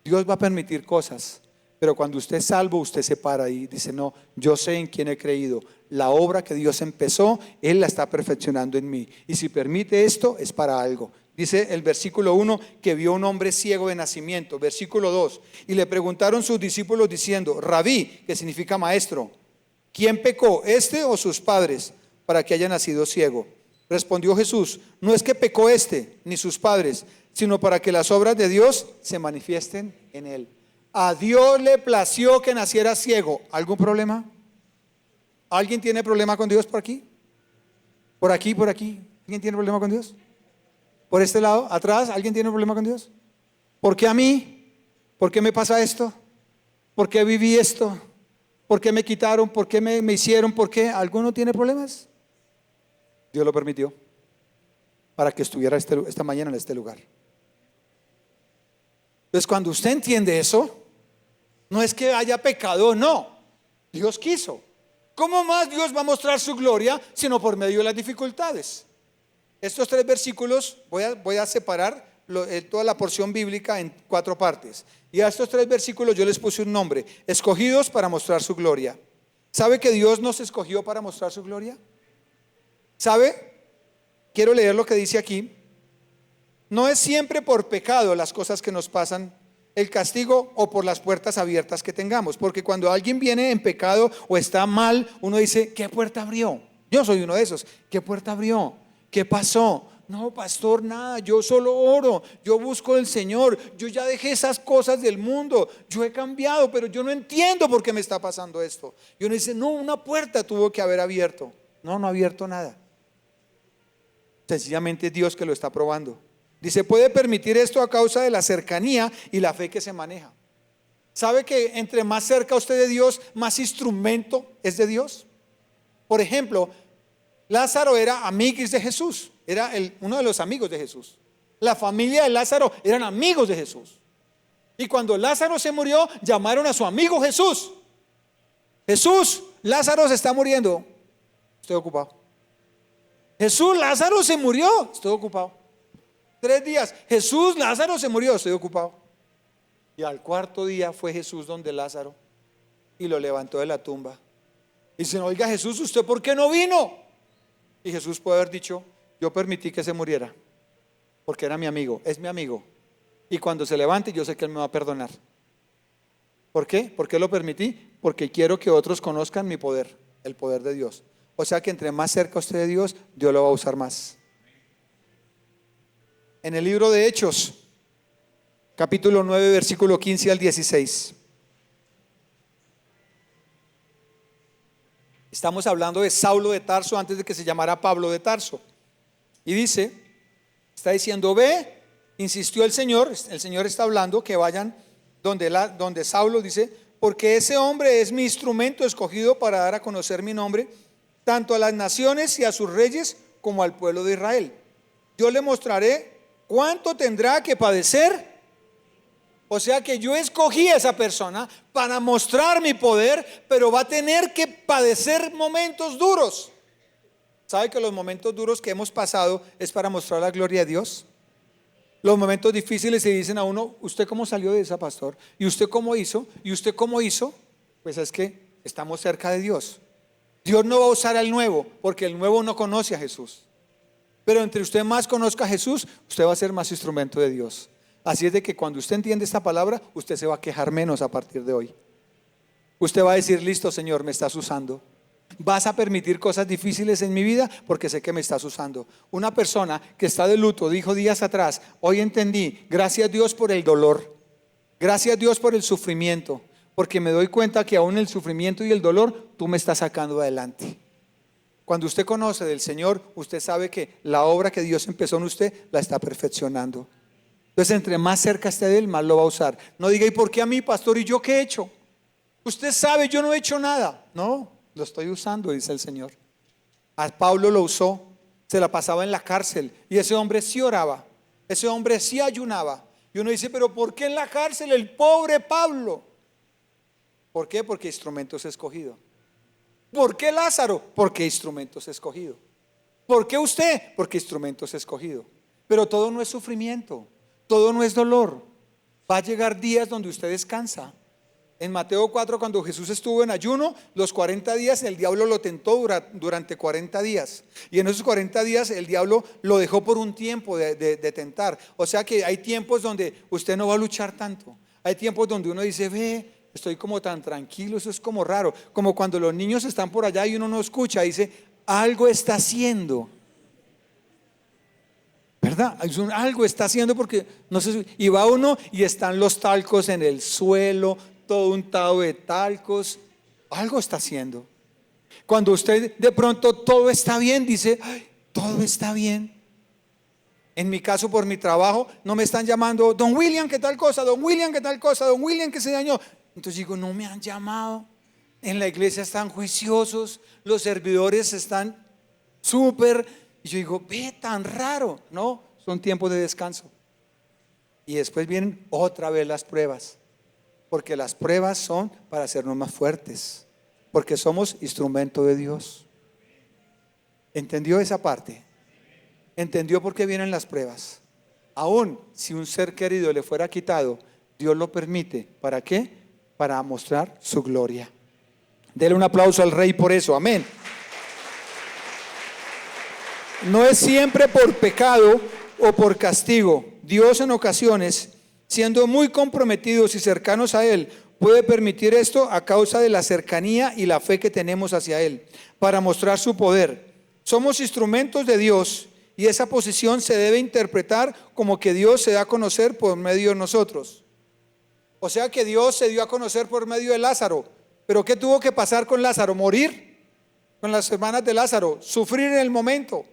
Dios va a permitir cosas. Pero cuando usted es salvo, usted se para y dice, no, yo sé en quién he creído. La obra que Dios empezó, Él la está perfeccionando en mí. Y si permite esto, es para algo. Dice el versículo 1 que vio un hombre ciego de nacimiento. Versículo 2, y le preguntaron sus discípulos diciendo, Rabí, que significa maestro, ¿quién pecó, este o sus padres, para que haya nacido ciego? Respondió Jesús, no es que pecó este ni sus padres, sino para que las obras de Dios se manifiesten en él. A Dios le plació que naciera ciego. ¿Algún problema? ¿Alguien tiene problema con Dios por aquí? ¿Por aquí, por aquí? ¿Alguien tiene problema con Dios? ¿Por este lado, atrás? ¿Alguien tiene problema con Dios? ¿Por qué a mí? ¿Por qué me pasa esto? ¿Por qué viví esto? ¿Por qué me quitaron? ¿Por qué me hicieron? ¿Por qué? ¿Alguno tiene problemas? Dios lo permitió para que estuviera esta mañana en este lugar. Entonces, cuando usted entiende eso, no es que haya pecado, no. Dios quiso. ¿Cómo más Dios va a mostrar su gloria sino por medio de las dificultades? Estos 3 versículos voy a separar toda la porción bíblica en 4 partes. Y a estos 3 versículos yo les puse un nombre: escogidos para mostrar su gloria. ¿Sabe que Dios nos escogió para mostrar su gloria? ¿Sabe? Quiero leer lo que dice aquí. No es siempre por pecado las cosas que nos pasan, el castigo, o por las puertas abiertas que tengamos. Porque cuando alguien viene en pecado o está mal, uno dice: ¿qué puerta abrió? Yo soy uno de esos. ¿Qué puerta abrió? ¿Qué pasó? No, pastor, nada, yo solo oro, yo busco al Señor, yo ya dejé esas cosas del mundo, yo he cambiado, pero yo no entiendo por qué me está pasando esto. Y uno dice: no, una puerta tuvo que haber abierto. No, no ha abierto nada. Sencillamente es Dios que lo está probando. Dice: puede permitir esto a causa de la cercanía y la fe que se maneja. ¿Sabe que entre más cerca usted de Dios, más instrumento es de Dios? Por ejemplo, Lázaro era amiguis de Jesús, era uno de los amigos de Jesús. La familia de Lázaro eran amigos de Jesús. Y cuando Lázaro se murió, llamaron a su amigo Jesús. Jesús, Lázaro se está muriendo. Estoy ocupado. Jesús, Lázaro se murió. Estoy ocupado. 3 días. Jesús, Lázaro se murió. Estoy ocupado. Y al 4.º día fue Jesús donde Lázaro y lo levantó de la tumba. Y dice: oiga, Jesús, ¿usted por qué no vino? Y Jesús puede haber dicho: yo permití que se muriera porque era mi amigo, es mi amigo, y cuando se levante yo sé que Él me va a perdonar. ¿Por qué? ¿Por qué lo permití? Porque quiero que otros conozcan mi poder, el poder de Dios. O sea que entre más cerca usted de Dios, Dios lo va a usar más. En el libro de Hechos, capítulo 9, versículo 15 al 16. Estamos hablando de Saulo de Tarso antes de que se llamara Pablo de Tarso. Y dice, está diciendo: ve, insistió el Señor está hablando que vayan donde Saulo, dice: porque ese hombre es mi instrumento escogido para dar a conocer mi nombre, tanto a las naciones y a sus reyes como al pueblo de Israel. Yo le mostraré cuánto tendrá que padecer. O sea que yo escogí a esa persona para mostrar mi poder, pero va a tener que padecer momentos duros. ¿Sabe que los momentos duros que hemos pasado es para mostrar la gloria de Dios? Los momentos difíciles se dicen a uno: ¿usted cómo salió de esa, pastor? ¿Y usted cómo hizo? ¿Y usted cómo hizo? Pues es que estamos cerca de Dios. Dios no va a usar al nuevo, porque el nuevo no conoce a Jesús. Pero entre usted más conozca a Jesús, usted va a ser más instrumento de Dios. Así es de que cuando usted entiende esta palabra, usted se va a quejar menos a partir de hoy. Usted va a decir: listo, Señor, me estás usando. Vas a permitir cosas difíciles en mi vida porque sé que me estás usando. Una persona que está de luto dijo días atrás: hoy entendí, gracias Dios por el dolor, gracias Dios por el sufrimiento, porque me doy cuenta que aún el sufrimiento y el dolor tú me estás sacando adelante. Cuando usted conoce del Señor, usted sabe que la obra que Dios empezó en usted la está perfeccionando. Entonces, entre más cerca esté de Él, más lo va a usar. No diga: ¿y por qué a mí, pastor? ¿Y yo qué he hecho? Usted sabe, yo no he hecho nada. No, lo estoy usando, dice el Señor. A Pablo lo usó, se la pasaba en la cárcel y ese hombre sí oraba, ese hombre sí ayunaba. Y uno dice: ¿pero por qué en la cárcel el pobre Pablo? ¿Por qué? Porque instrumentos escogido. ¿Por qué Lázaro? Porque instrumentos escogido. ¿Por qué usted? Porque instrumentos escogido. Pero todo no es sufrimiento, todo no es dolor. Va a llegar días donde usted descansa. En Mateo 4, cuando Jesús estuvo en ayuno, los 40 días el diablo lo tentó durante 40 días. Y en esos 40 días el diablo lo dejó por un tiempo de tentar. O sea que hay tiempos donde usted no va a luchar tanto. Hay tiempos donde uno dice: ve, estoy como tan tranquilo, eso es como raro. Como cuando los niños están por allá y uno no escucha, dice: algo está haciendo. ¿Verdad? Algo está haciendo porque no sé. Y va uno y están los talcos en el suelo, todo untado de talcos. Algo está haciendo. Cuando usted de pronto todo está bien, dice: ay, todo está bien. En mi caso, por mi trabajo, no me están llamando: don William, ¿qué tal cosa? Don William, ¿qué tal cosa? Don William, ¿qué se dañó? Entonces digo: no me han llamado. En la iglesia están juiciosos, los servidores están súper. Y yo digo, ve, tan raro. No, son tiempos de descanso. Y después vienen otra vez las pruebas, porque las pruebas son para hacernos más fuertes, porque somos instrumento de Dios. ¿Entendió esa parte? ¿Entendió por qué vienen las pruebas? Aún si un ser querido le fuera quitado, Dios lo permite. ¿Para qué? Para mostrar su gloria. Dele un aplauso al Rey por eso, amén. No es siempre por pecado o por castigo. Dios en ocasiones, siendo muy comprometidos y cercanos a Él, puede permitir esto a causa de la cercanía y la fe que tenemos hacia Él, para mostrar su poder. Somos instrumentos de Dios y esa posición se debe interpretar como que Dios se da a conocer por medio de nosotros. O sea que Dios se dio a conocer por medio de Lázaro. Pero ¿qué tuvo que pasar con Lázaro? Morir con las hermanas de Lázaro, sufrir en el momento.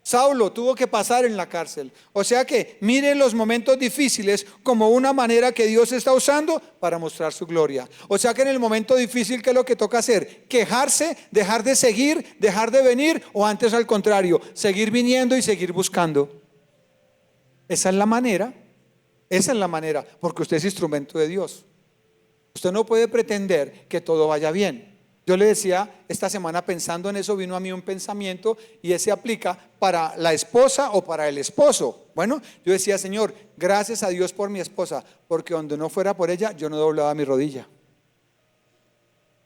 Saulo tuvo que pasar en la cárcel. O sea que miren los momentos difíciles como una manera que Dios está usando para mostrar su gloria. O sea que en el momento difícil, ¿qué es lo que toca hacer? Quejarse, dejar de seguir, dejar de venir, o antes al contrario, seguir viniendo y seguir buscando. Esa es la manera, porque usted es instrumento de Dios. Usted no puede pretender que todo vaya bien. Yo le decía, esta semana pensando en eso, vino a mí un pensamiento y ese aplica para la esposa o para el esposo. Bueno, yo decía, Señor, gracias a Dios por mi esposa, porque donde no fuera por ella, yo no doblaba mi rodilla.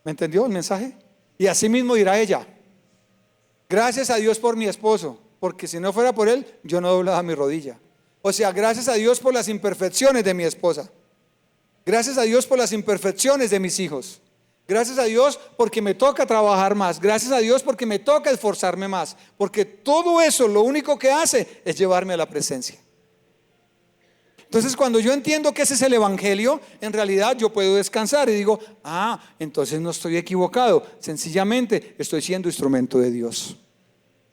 ¿Me entendió el mensaje? Y así mismo dirá ella, gracias a Dios por mi esposo, porque si no fuera por él, yo no doblaba mi rodilla. O sea, gracias a Dios por las imperfecciones de mi esposa. Gracias a Dios por las imperfecciones de mis hijos. Gracias a Dios porque me toca trabajar más. Gracias a Dios porque me toca esforzarme más. Porque todo eso lo único que hace es llevarme a la presencia. Entonces cuando yo entiendo que ese es el evangelio, en realidad yo puedo descansar y digo, entonces no estoy equivocado. Sencillamente estoy siendo instrumento de Dios.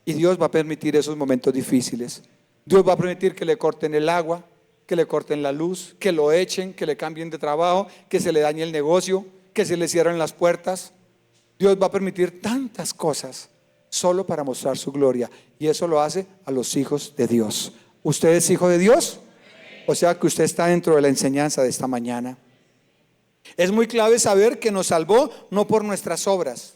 Y Dios va a permitir esos momentos difíciles. Dios va a permitir que le corten el agua, que le corten la luz, que lo echen, que le cambien de trabajo, que se le dañe el negocio, que se le cierren las puertas. Dios va a permitir tantas cosas solo para mostrar su gloria, y eso lo hace a los hijos de Dios. ¿Usted es hijo de Dios? O sea que usted está dentro de la enseñanza de esta mañana. Es muy clave saber que nos salvó no por nuestras obras.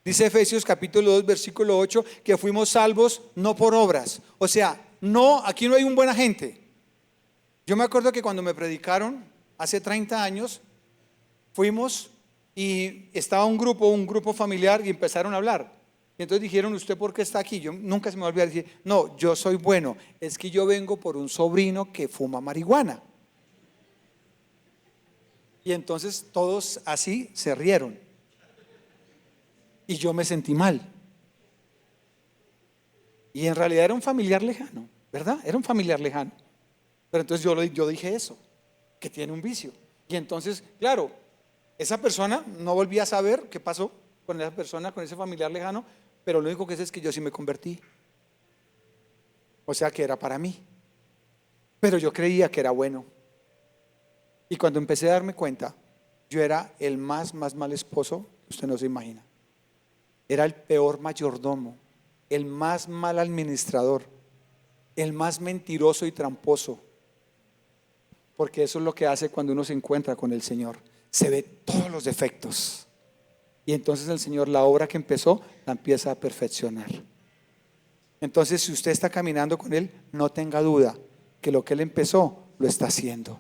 Dice Efesios capítulo 2 versículo 8 que fuimos salvos no por obras. O sea, no, aquí no hay un buena gente. Yo me acuerdo que cuando me predicaron hace 30 años, fuimos y estaba un grupo familiar y empezaron a hablar. Y entonces dijeron, ¿usted por qué está aquí? Yo nunca se me va a olvidar decir, no, yo soy bueno, es que yo vengo por un sobrino que fuma marihuana. Y entonces todos así se rieron. Y yo me sentí mal. Y en realidad era un familiar lejano, ¿verdad? Era un familiar lejano. Pero entonces yo dije eso, que tiene un vicio. Y entonces, claro, esa persona no volví a saber qué pasó con esa persona, con ese familiar lejano, pero lo único que sé es que yo sí me convertí. O sea que era para mí. Pero yo creía que era bueno. Y cuando empecé a darme cuenta, yo era el más mal esposo, usted no se imagina. Era el peor mayordomo, el más mal administrador, el más mentiroso y tramposo. Porque eso es lo que hace cuando uno se encuentra con el Señor. Se ve todos los defectos. Y entonces el Señor, la obra que empezó, la empieza a perfeccionar. Entonces, si usted está caminando con Él, no tenga duda que lo que Él empezó, lo está haciendo.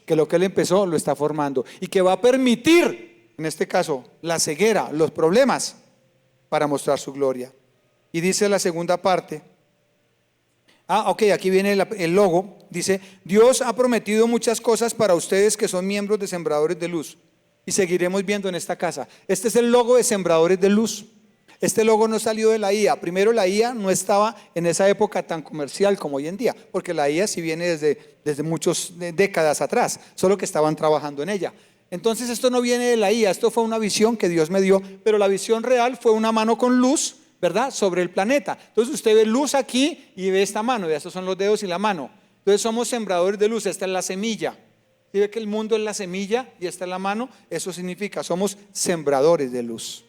Que lo que Él empezó, lo está formando. Y que va a permitir, en este caso, la ceguera, los problemas, para mostrar su gloria. Y dice la segunda parte. Aquí viene el logo. Dice, Dios ha prometido muchas cosas para ustedes que son miembros de Sembradores de Luz. Y seguiremos viendo en esta casa. Este es el logo de Sembradores de Luz. Este logo no salió de la IA. Primero, la IA no estaba en esa época tan comercial como hoy en día, porque la IA sí viene desde muchas décadas atrás, solo que estaban trabajando en ella. Entonces esto no viene de la IA, esto fue una visión que Dios me dio, pero la visión real fue una mano con luz, ¿verdad?, sobre el planeta. Entonces usted ve luz aquí y ve esta mano, y estos son los dedos y la mano. Entonces somos sembradores de luz, esta es la semilla. Si ve que el mundo es la semilla y esta es la mano, eso significa, somos sembradores de luz.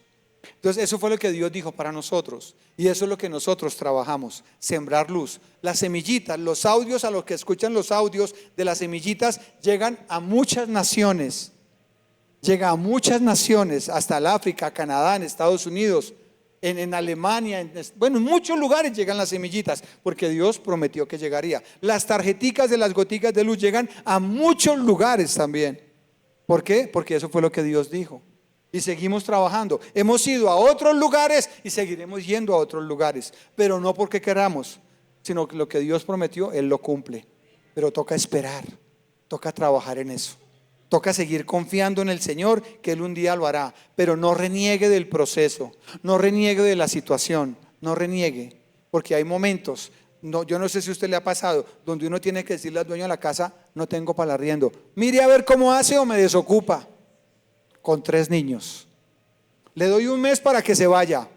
Entonces eso fue lo que Dios dijo para nosotros, y eso es lo que nosotros trabajamos, sembrar luz. Las semillitas, los audios, a los que escuchan los audios de las semillitas, llegan a muchas naciones. Llega a muchas naciones, hasta el África, Canadá, en Estados Unidos, en Alemania, en muchos lugares llegan las semillitas, porque Dios prometió que llegaría. Las tarjeticas de las goticas de luz llegan a muchos lugares también. ¿Por qué? Porque eso fue lo que Dios dijo. Y seguimos trabajando. Hemos ido a otros lugares y seguiremos yendo a otros lugares, pero no porque queramos, sino que lo que Dios prometió, Él lo cumple. Pero toca esperar, toca trabajar en eso. Toca seguir confiando en el Señor, que Él un día lo hará. Pero no reniegue del proceso, no reniegue de la situación, no reniegue, porque hay momentos, yo no sé si a usted le ha pasado, donde uno tiene que decirle al dueño de la casa: no tengo para el arriendo, mire a ver cómo hace o me desocupa. Con 3 niños, le doy un mes para que se vaya.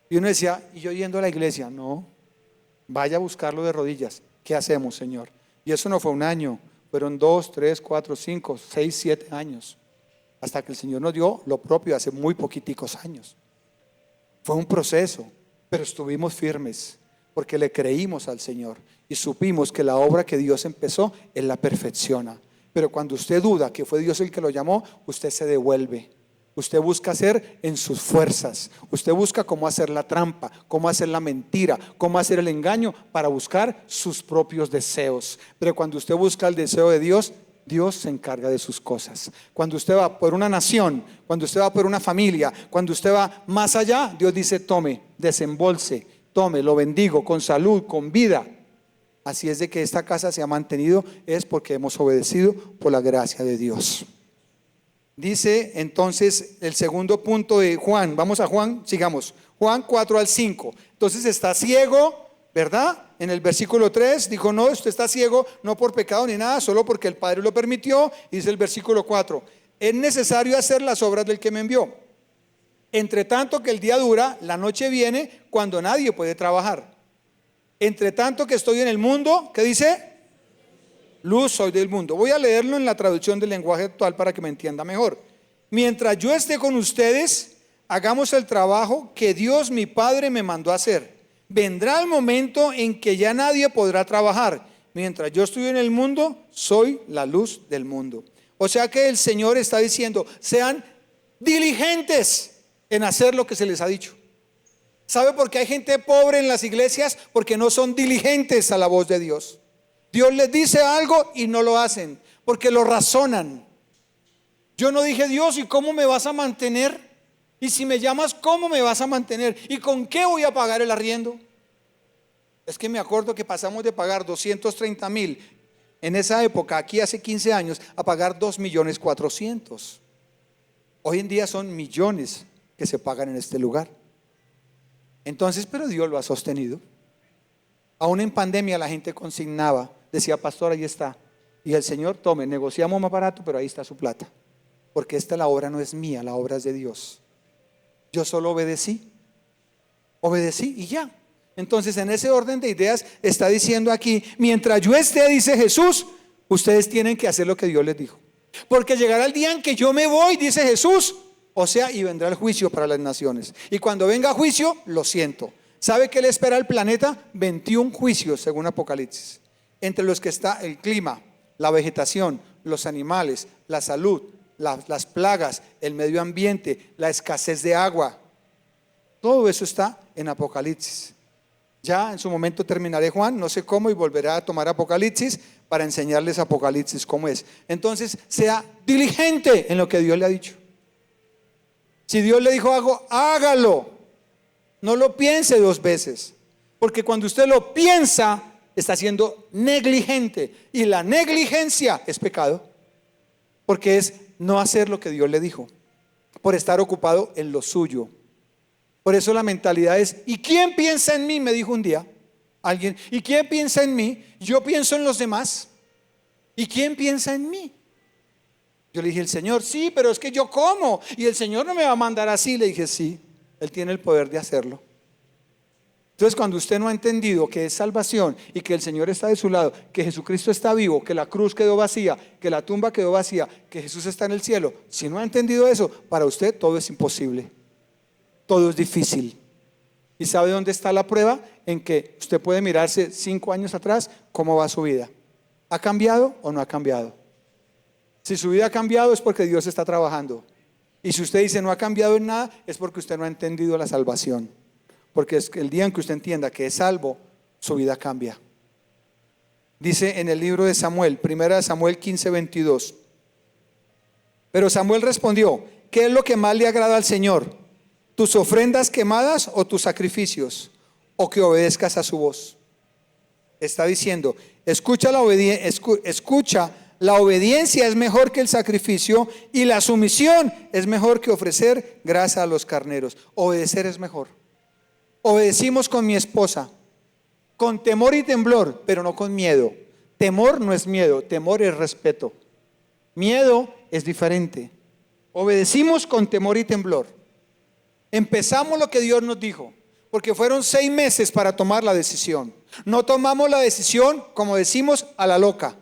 Y uno decía: ¿y yo yendo a la iglesia? No, vaya a buscarlo de rodillas. ¿Qué hacemos, Señor? Y eso no fue un año, fueron 2, 3, 4, 5, 6, 7 años, hasta que el Señor nos dio lo propio hace muy poquiticos años. Fue un proceso, pero estuvimos firmes, porque le creímos al Señor y supimos que la obra que Dios empezó, Él la perfecciona. Pero cuando usted duda que fue Dios el que lo llamó, usted se devuelve. Usted busca hacer en sus fuerzas. Usted busca cómo hacer la trampa, cómo hacer la mentira, cómo hacer el engaño para buscar sus propios deseos. Pero cuando usted busca el deseo de Dios, Dios se encarga de sus cosas. Cuando usted va por una nación, cuando usted va por una familia, cuando usted va más allá, Dios dice: tome, desembolse, tome, lo bendigo con salud, con vida. Así es de que esta casa se ha mantenido, es porque hemos obedecido por la gracia de Dios. Dice entonces el segundo punto de Juan, vamos a Juan, sigamos, Juan 4 al 5. Entonces está ciego, ¿verdad? En el versículo 3 dijo: no, usted está ciego, no por pecado ni nada, solo porque el Padre lo permitió. Y dice el versículo 4: es necesario hacer las obras del que me envió. Entre tanto que el día dura, la noche viene cuando nadie puede trabajar. Entre tanto que estoy en el mundo, ¿qué dice? Luz soy del mundo. Voy a leerlo en la traducción del lenguaje actual para que me entienda mejor. Mientras yo esté con ustedes, hagamos el trabajo que Dios mi Padre me mandó a hacer. Vendrá el momento en que ya nadie podrá trabajar. Mientras yo estoy en el mundo, soy la luz del mundo. O sea que el Señor está diciendo: sean diligentes en hacer lo que se les ha dicho. ¿Sabe por qué hay gente pobre en las iglesias? Porque no son diligentes a la voz de Dios. Dios les dice algo y no lo hacen, porque lo razonan. Yo no dije: Dios, ¿y cómo me vas a mantener? Y si me llamas, ¿cómo me vas a mantener? ¿Y con qué voy a pagar el arriendo? Es que me acuerdo que pasamos de pagar 230,000 en esa época, aquí hace 15 años, a pagar 2,400,000. Hoy en día son millones que se pagan en este lugar. Entonces, pero Dios lo ha sostenido. Aún en pandemia la gente consignaba, decía: pastor, ahí está. Y el Señor: tome, negociamos más barato, pero ahí está su plata. Porque la obra no es mía, la obra es de Dios. Yo solo obedecí y ya. Entonces, en ese orden de ideas está diciendo aquí: mientras yo esté, dice Jesús, ustedes tienen que hacer lo que Dios les dijo. Porque llegará el día en que yo me voy, dice Jesús. O sea, y vendrá el juicio para las naciones. Y cuando venga juicio, lo siento. ¿Sabe qué le espera al planeta? 21 juicios según Apocalipsis. Entre los que está el clima, la vegetación, los animales, la salud, las plagas, el medio ambiente, la escasez de agua. Todo eso está en Apocalipsis. Ya en su momento terminaré Juan, no sé cómo, y volveré a tomar Apocalipsis para enseñarles Apocalipsis cómo es. Entonces, sea diligente en lo que Dios le ha dicho. Si Dios le dijo algo, hágalo. No lo piense 2 veces, porque cuando usted lo piensa, está siendo negligente. Y la negligencia es pecado, porque es no hacer lo que Dios le dijo, por estar ocupado en lo suyo. Por eso la mentalidad es: ¿y quién piensa en mí? Me dijo un día alguien: ¿y quién piensa en mí? Yo pienso en los demás. ¿Y quién piensa en mí? Yo le dije: el Señor. Sí, pero es que yo como, y el Señor no me va a mandar así. Le dije: sí, Él tiene el poder de hacerlo. Entonces, cuando usted no ha entendido que es salvación y que el Señor está de su lado, que Jesucristo está vivo, que la cruz quedó vacía, que la tumba quedó vacía, que Jesús está en el cielo, si no ha entendido eso, para usted todo es imposible. todo es difícil. ¿Y sabe dónde está la prueba? En que usted puede mirarse 5 años atrás, cómo va su vida. ¿Ha cambiado o no ha cambiado? Si su vida ha cambiado es porque Dios está trabajando. Y si usted dice no ha cambiado en nada, es porque usted no ha entendido la salvación. Porque es que el día en que usted entienda que es salvo, su vida cambia. Dice en el libro de Samuel, 1 Samuel 15:22. Pero Samuel respondió: ¿qué es lo que más le agrada al Señor? ¿Tus ofrendas quemadas o tus sacrificios? ¿O que obedezcas a su voz? Está diciendo, escucha, la obediencia es mejor que el sacrificio, y la sumisión es mejor que ofrecer grasa a los carneros. Obedecer es mejor. Obedecimos con mi esposa, con temor y temblor, pero no con miedo. Temor no es miedo, temor es respeto. Miedo es diferente. Obedecimos con temor y temblor. Empezamos lo que Dios nos dijo, porque fueron 6 meses para tomar la decisión. No tomamos la decisión, como decimos, a la loca.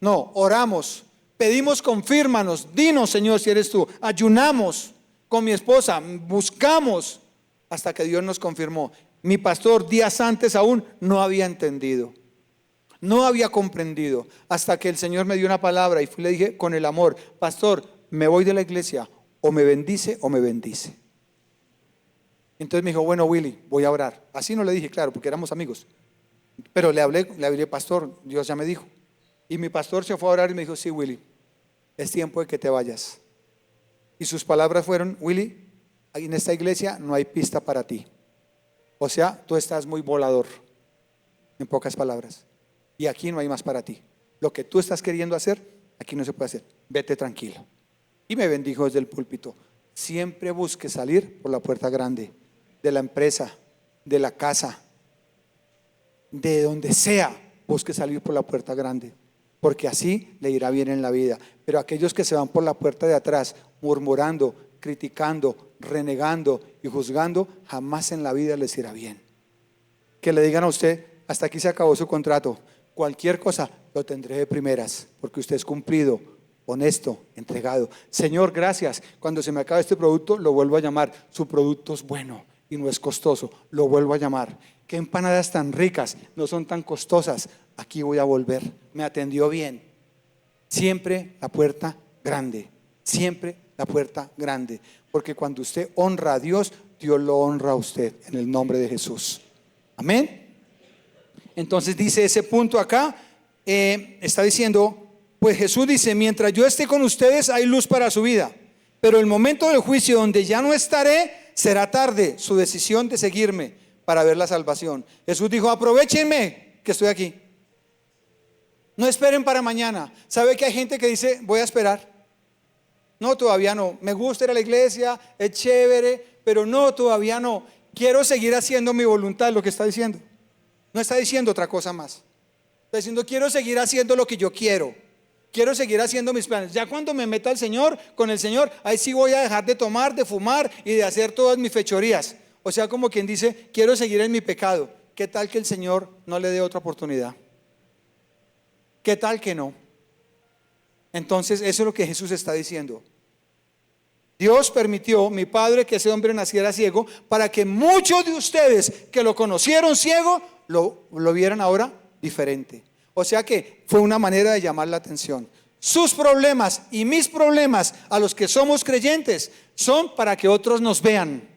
No, oramos, pedimos: confírmanos, dinos, Señor, si eres tú. Ayunamos con mi esposa, buscamos hasta que Dios nos confirmó. Mi pastor días antes aún no había entendido, no había comprendido, hasta que el Señor me dio una palabra y le dije con el amor: pastor, me voy de la iglesia, o me bendice o me bendice. Entonces me dijo: bueno, Willy, voy a orar. Así no le dije, claro, porque éramos amigos, pero le hablé, pastor, Dios ya me dijo. Y mi pastor se fue a orar y me dijo: sí, Willy, es tiempo de que te vayas. Y sus palabras fueron: Willy, en esta iglesia no hay pista para ti. O sea, tú estás muy volador, en pocas palabras, y aquí no hay más para ti. Lo que tú estás queriendo hacer, aquí no se puede hacer. Vete tranquilo. Y me bendijo desde el púlpito: siempre busque salir por la puerta grande, de la empresa, de la casa, de donde sea, busque salir por la puerta grande, porque así le irá bien en la vida. Pero aquellos que se van por la puerta de atrás, murmurando, criticando, renegando y juzgando, jamás en la vida les irá bien. Que le digan a usted: hasta aquí se acabó su contrato, cualquier cosa lo tendré de primeras, porque usted es cumplido, honesto, entregado. Señor, gracias, cuando se me acabe este producto lo vuelvo a llamar. Su producto es bueno y no es costoso, lo vuelvo a llamar. Qué empanadas tan ricas, no son tan costosas, aquí voy a volver, me atendió bien. Siempre la puerta grande, siempre la puerta grande, porque cuando usted honra a Dios, Dios lo honra a usted, en el nombre de Jesús. Amén. Entonces dice ese punto acá, está diciendo, pues Jesús dice: mientras yo esté con ustedes hay luz para su vida, pero el momento del juicio, donde ya no estaré, será tarde su decisión de seguirme para ver la salvación. Jesús dijo: aprovechenme que estoy aquí, no esperen para mañana. ¿Sabe que hay gente que dice: voy a esperar? No, todavía no. Me gusta ir a la iglesia, es chévere, pero no, todavía no. Quiero seguir haciendo mi voluntad, lo que está diciendo. No está diciendo otra cosa más. Está diciendo: quiero seguir haciendo lo que yo quiero. Quiero seguir haciendo mis planes. Ya cuando me meta con el Señor, ahí sí voy a dejar de tomar, de fumar y de hacer todas mis fechorías. O sea, como quien dice: quiero seguir en mi pecado. ¿Qué tal que el Señor no le dé otra oportunidad? ¿Qué tal que no? Entonces eso es lo que Jesús está diciendo. Dios permitió, mi Padre, que ese hombre naciera ciego, para que muchos de ustedes que lo conocieron ciego lo vieran ahora diferente. O sea que fue una manera de llamar la atención. Sus problemas y mis problemas, a los que somos creyentes, son para que otros nos vean.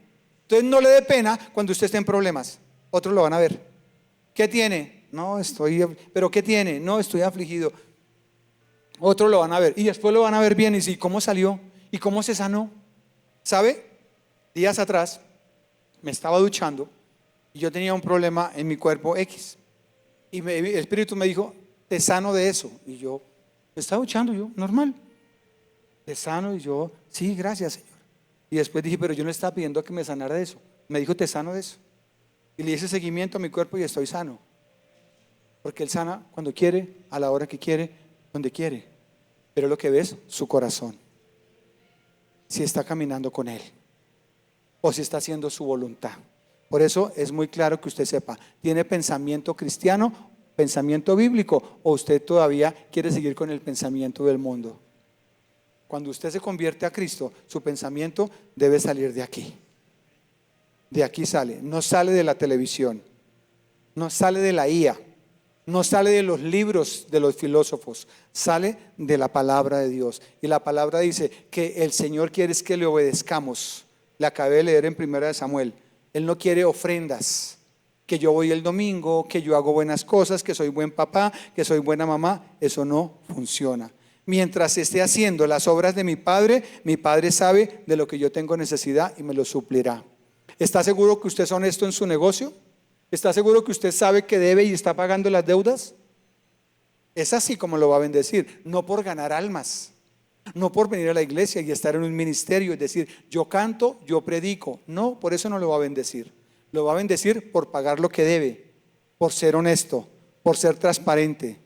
Entonces no le dé pena cuando usted esté en problemas. Otros lo van a ver. ¿Qué tiene? No, ¿pero qué tiene? No, estoy afligido. Otros lo van a ver y después lo van a ver bien y decir: ¿cómo salió? ¿Y cómo se sanó? ¿Sabe? Días atrás me estaba duchando y yo tenía un problema en mi cuerpo X. Y el Espíritu me dijo: te sano de eso. Y yo me estaba duchando, yo, normal. Te sano, y yo, sí, gracias, Señor. Y después dije: pero yo no estaba pidiendo que me sanara de eso. Me dijo: te sano de eso. Y le hice seguimiento a mi cuerpo y estoy sano. Porque Él sana cuando quiere, a la hora que quiere, donde quiere. Pero lo que ves, su corazón. Si está caminando con Él o si está haciendo su voluntad. Por eso es muy claro que usted sepa: ¿tiene pensamiento cristiano, pensamiento bíblico, o usted todavía quiere seguir con el pensamiento del mundo? Cuando usted se convierte a Cristo, su pensamiento debe salir de aquí. De aquí sale, no sale de la televisión, no sale de la IA, no sale de los libros de los filósofos, sale de la palabra de Dios. Y la palabra dice que el Señor quiere es que le obedezcamos. Le acabé de leer en 1 Samuel. Él no quiere ofrendas, que yo voy el domingo, que yo hago buenas cosas, que soy buen papá, que soy buena mamá. Eso no funciona. Mientras esté haciendo las obras de mi Padre sabe de lo que yo tengo necesidad y me lo suplirá. ¿Está seguro que usted es honesto en su negocio? ¿Está seguro que usted sabe que debe y está pagando las deudas? Es así como lo va a bendecir, no por ganar almas, no por venir a la iglesia y estar en un ministerio, es decir, yo canto, yo predico. No, por eso no lo va a bendecir. Lo va a bendecir por pagar lo que debe, por ser honesto, por ser transparente.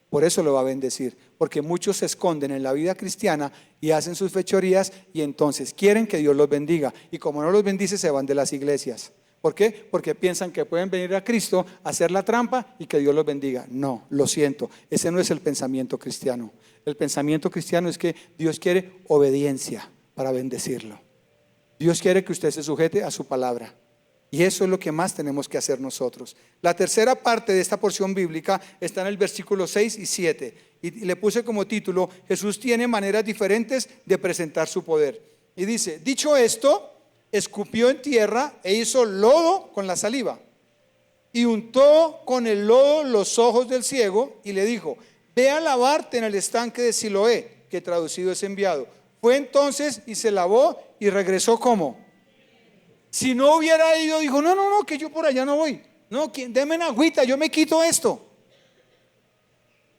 Por eso lo va a bendecir, porque muchos se esconden en la vida cristiana y hacen sus fechorías y entonces quieren que Dios los bendiga. Y como no los bendice, se van de las iglesias. ¿Por qué? Porque piensan que pueden venir a Cristo, hacer la trampa y que Dios los bendiga. No, lo siento, ese no es el pensamiento cristiano. El pensamiento cristiano es que Dios quiere obediencia para bendecirlo. Dios quiere que usted se sujete a su palabra. Y eso es lo que más tenemos que hacer nosotros. La tercera parte de esta porción bíblica está en el versículo 6 y 7. Y le puse como título, Jesús tiene maneras diferentes de presentar su poder. Y dice, dicho esto, escupió en tierra e hizo lodo con la saliva. Y untó con el lodo los ojos del ciego y le dijo, ve a lavarte en el estanque de Siloé, que traducido es enviado. Fue entonces y se lavó y regresó como. Si no hubiera ido, dijo, no, que yo por allá no voy. No, denme una agüita, yo me quito esto.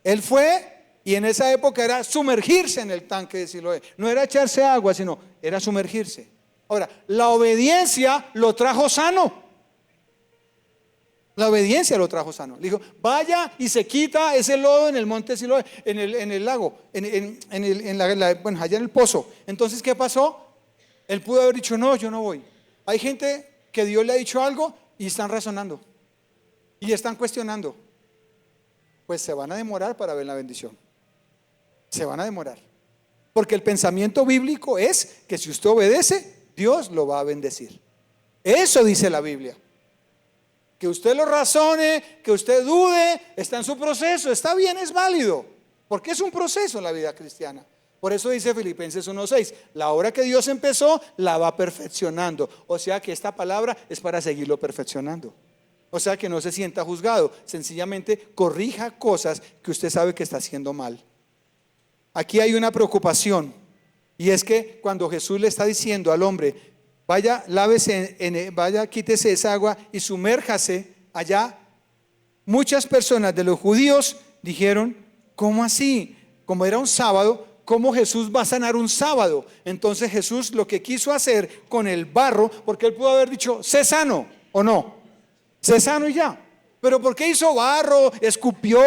Él fue y en esa época era sumergirse en el tanque de Siloé. No era echarse agua, sino era sumergirse. Ahora, la obediencia lo trajo sano. La obediencia lo trajo sano. Le dijo, vaya y se quita ese lodo en el monte Siloé, en el lago, bueno, allá en el pozo. Entonces, ¿qué pasó? Él pudo haber dicho, no, yo no voy. Hay gente que Dios le ha dicho algo y están razonando y están cuestionando. Pues se van a demorar para ver la bendición. Se van a demorar. Porque el pensamiento bíblico es que si usted obedece, Dios lo va a bendecir. Eso dice la Biblia. Que usted lo razone, que usted dude, está en su proceso, está bien, es válido. Porque es un proceso en la vida cristiana. Por eso dice Filipenses 1:6, la obra que Dios empezó la va perfeccionando. O sea que esta palabra es para seguirlo perfeccionando. O sea que no se sienta juzgado, sencillamente corrija cosas que usted sabe que está haciendo mal. Aquí hay una preocupación y es que cuando Jesús le está diciendo al hombre, vaya, lávese, vaya, quítese esa agua y sumérjase allá, muchas personas de los judíos dijeron, ¿cómo así? Como era un sábado, ¿cómo Jesús va a sanar un sábado? Entonces Jesús lo que quiso hacer con el barro, porque él pudo haber dicho, sé sano o no, sé sano y ya. Pero ¿por qué hizo barro? Escupió.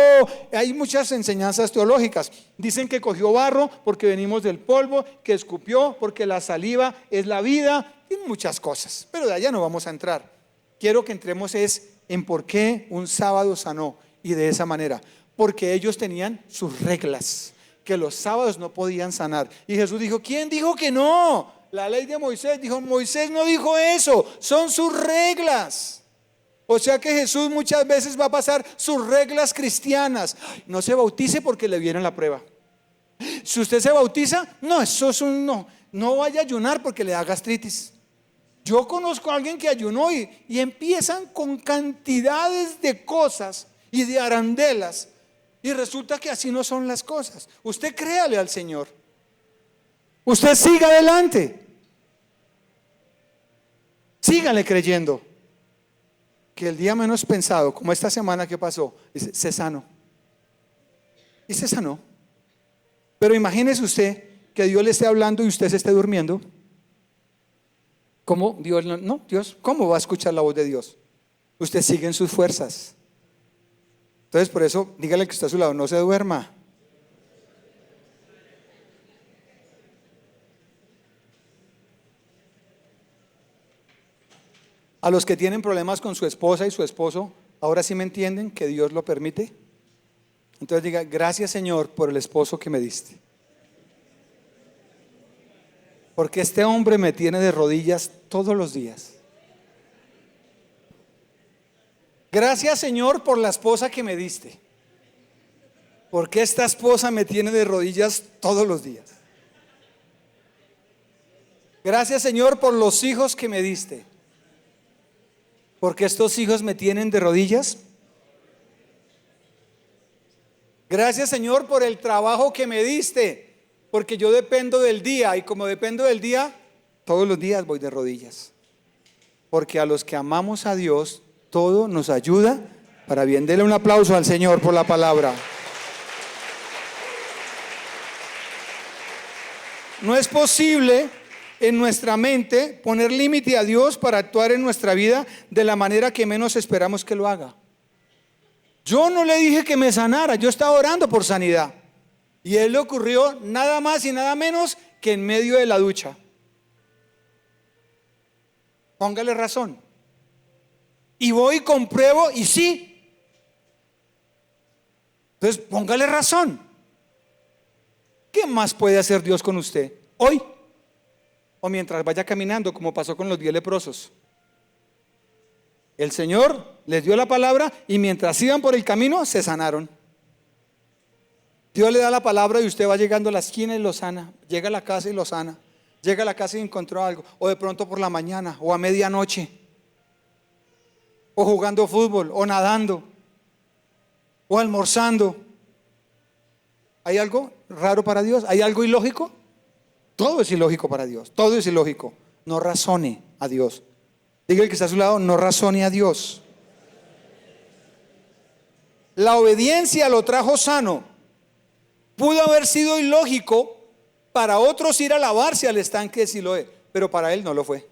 Hay muchas enseñanzas teológicas. Dicen que cogió barro porque venimos del polvo, que escupió porque la saliva es la vida, y muchas cosas. Pero de allá no vamos a entrar. Quiero que entremos en por qué un sábado sanó y de esa manera. Porque ellos tenían sus reglas, que los sábados no podían sanar. Y Jesús dijo, ¿quién dijo que no? La ley de Moisés dijo, Moisés no dijo eso, son sus reglas. O sea que Jesús muchas veces va a pasar sus reglas cristianas. No se bautice porque le viene la prueba. Si usted se bautiza, no, eso es un no. No vaya a ayunar porque le da gastritis. Yo conozco a alguien que ayunó y empiezan con cantidades de cosas y de arandelas. Y resulta que así no son las cosas. Usted créale al Señor. Usted siga adelante. Sígale creyendo. Que el día menos pensado, como esta semana que pasó, dice, se sanó. Y se sanó. Pero imagínese usted que Dios le esté hablando y usted se esté durmiendo. ¿Cómo? Dios, no, Dios, ¿cómo va a escuchar la voz de Dios? Usted sigue en sus fuerzas. Entonces por eso, dígale que está a su lado, no se duerma. A los que tienen problemas con su esposa y su esposo, ahora sí me entienden que Dios lo permite. Entonces diga, gracias Señor por el esposo que me diste. porque este hombre me tiene de rodillas todos los días. Gracias, Señor, por la esposa que me diste, porque esta esposa me tiene de rodillas todos los días. Gracias, Señor, por los hijos que me diste, porque estos hijos me tienen de rodillas. Gracias, Señor, por el trabajo que me diste, porque yo dependo del día, y como dependo del día, todos los días voy de rodillas. Porque a los que amamos a Dios, todo nos ayuda para bien. Dele un aplauso al Señor por la palabra. No es posible en nuestra mente poner límite a Dios para actuar en nuestra vida de la manera que menos esperamos que lo haga. Yo no le dije que me sanara, yo estaba orando por sanidad. Y él le ocurrió nada más y nada menos que en medio de la ducha. Póngale razón. Y voy y compruebo y sí. Entonces póngale razón. ¿Qué más puede hacer Dios con usted hoy? O mientras vaya caminando, como pasó con los 10 leprosos. El Señor les dio la palabra y mientras iban por el camino se sanaron. Dios le da la palabra y usted va llegando a la esquina y lo sana. Llega a la casa y lo sana. Llega a la casa y encontró algo. O de pronto por la mañana o a medianoche. O jugando fútbol o nadando o almorzando. ¿Hay algo raro para Dios? ¿Hay algo ilógico? Todo es ilógico para Dios. Todo es ilógico. No razone a Dios. Diga el que está a su lado, no razone a Dios. La obediencia lo trajo sano. Pudo haber sido ilógico para otros ir a lavarse al estanque de Siloé, pero para él no lo fue.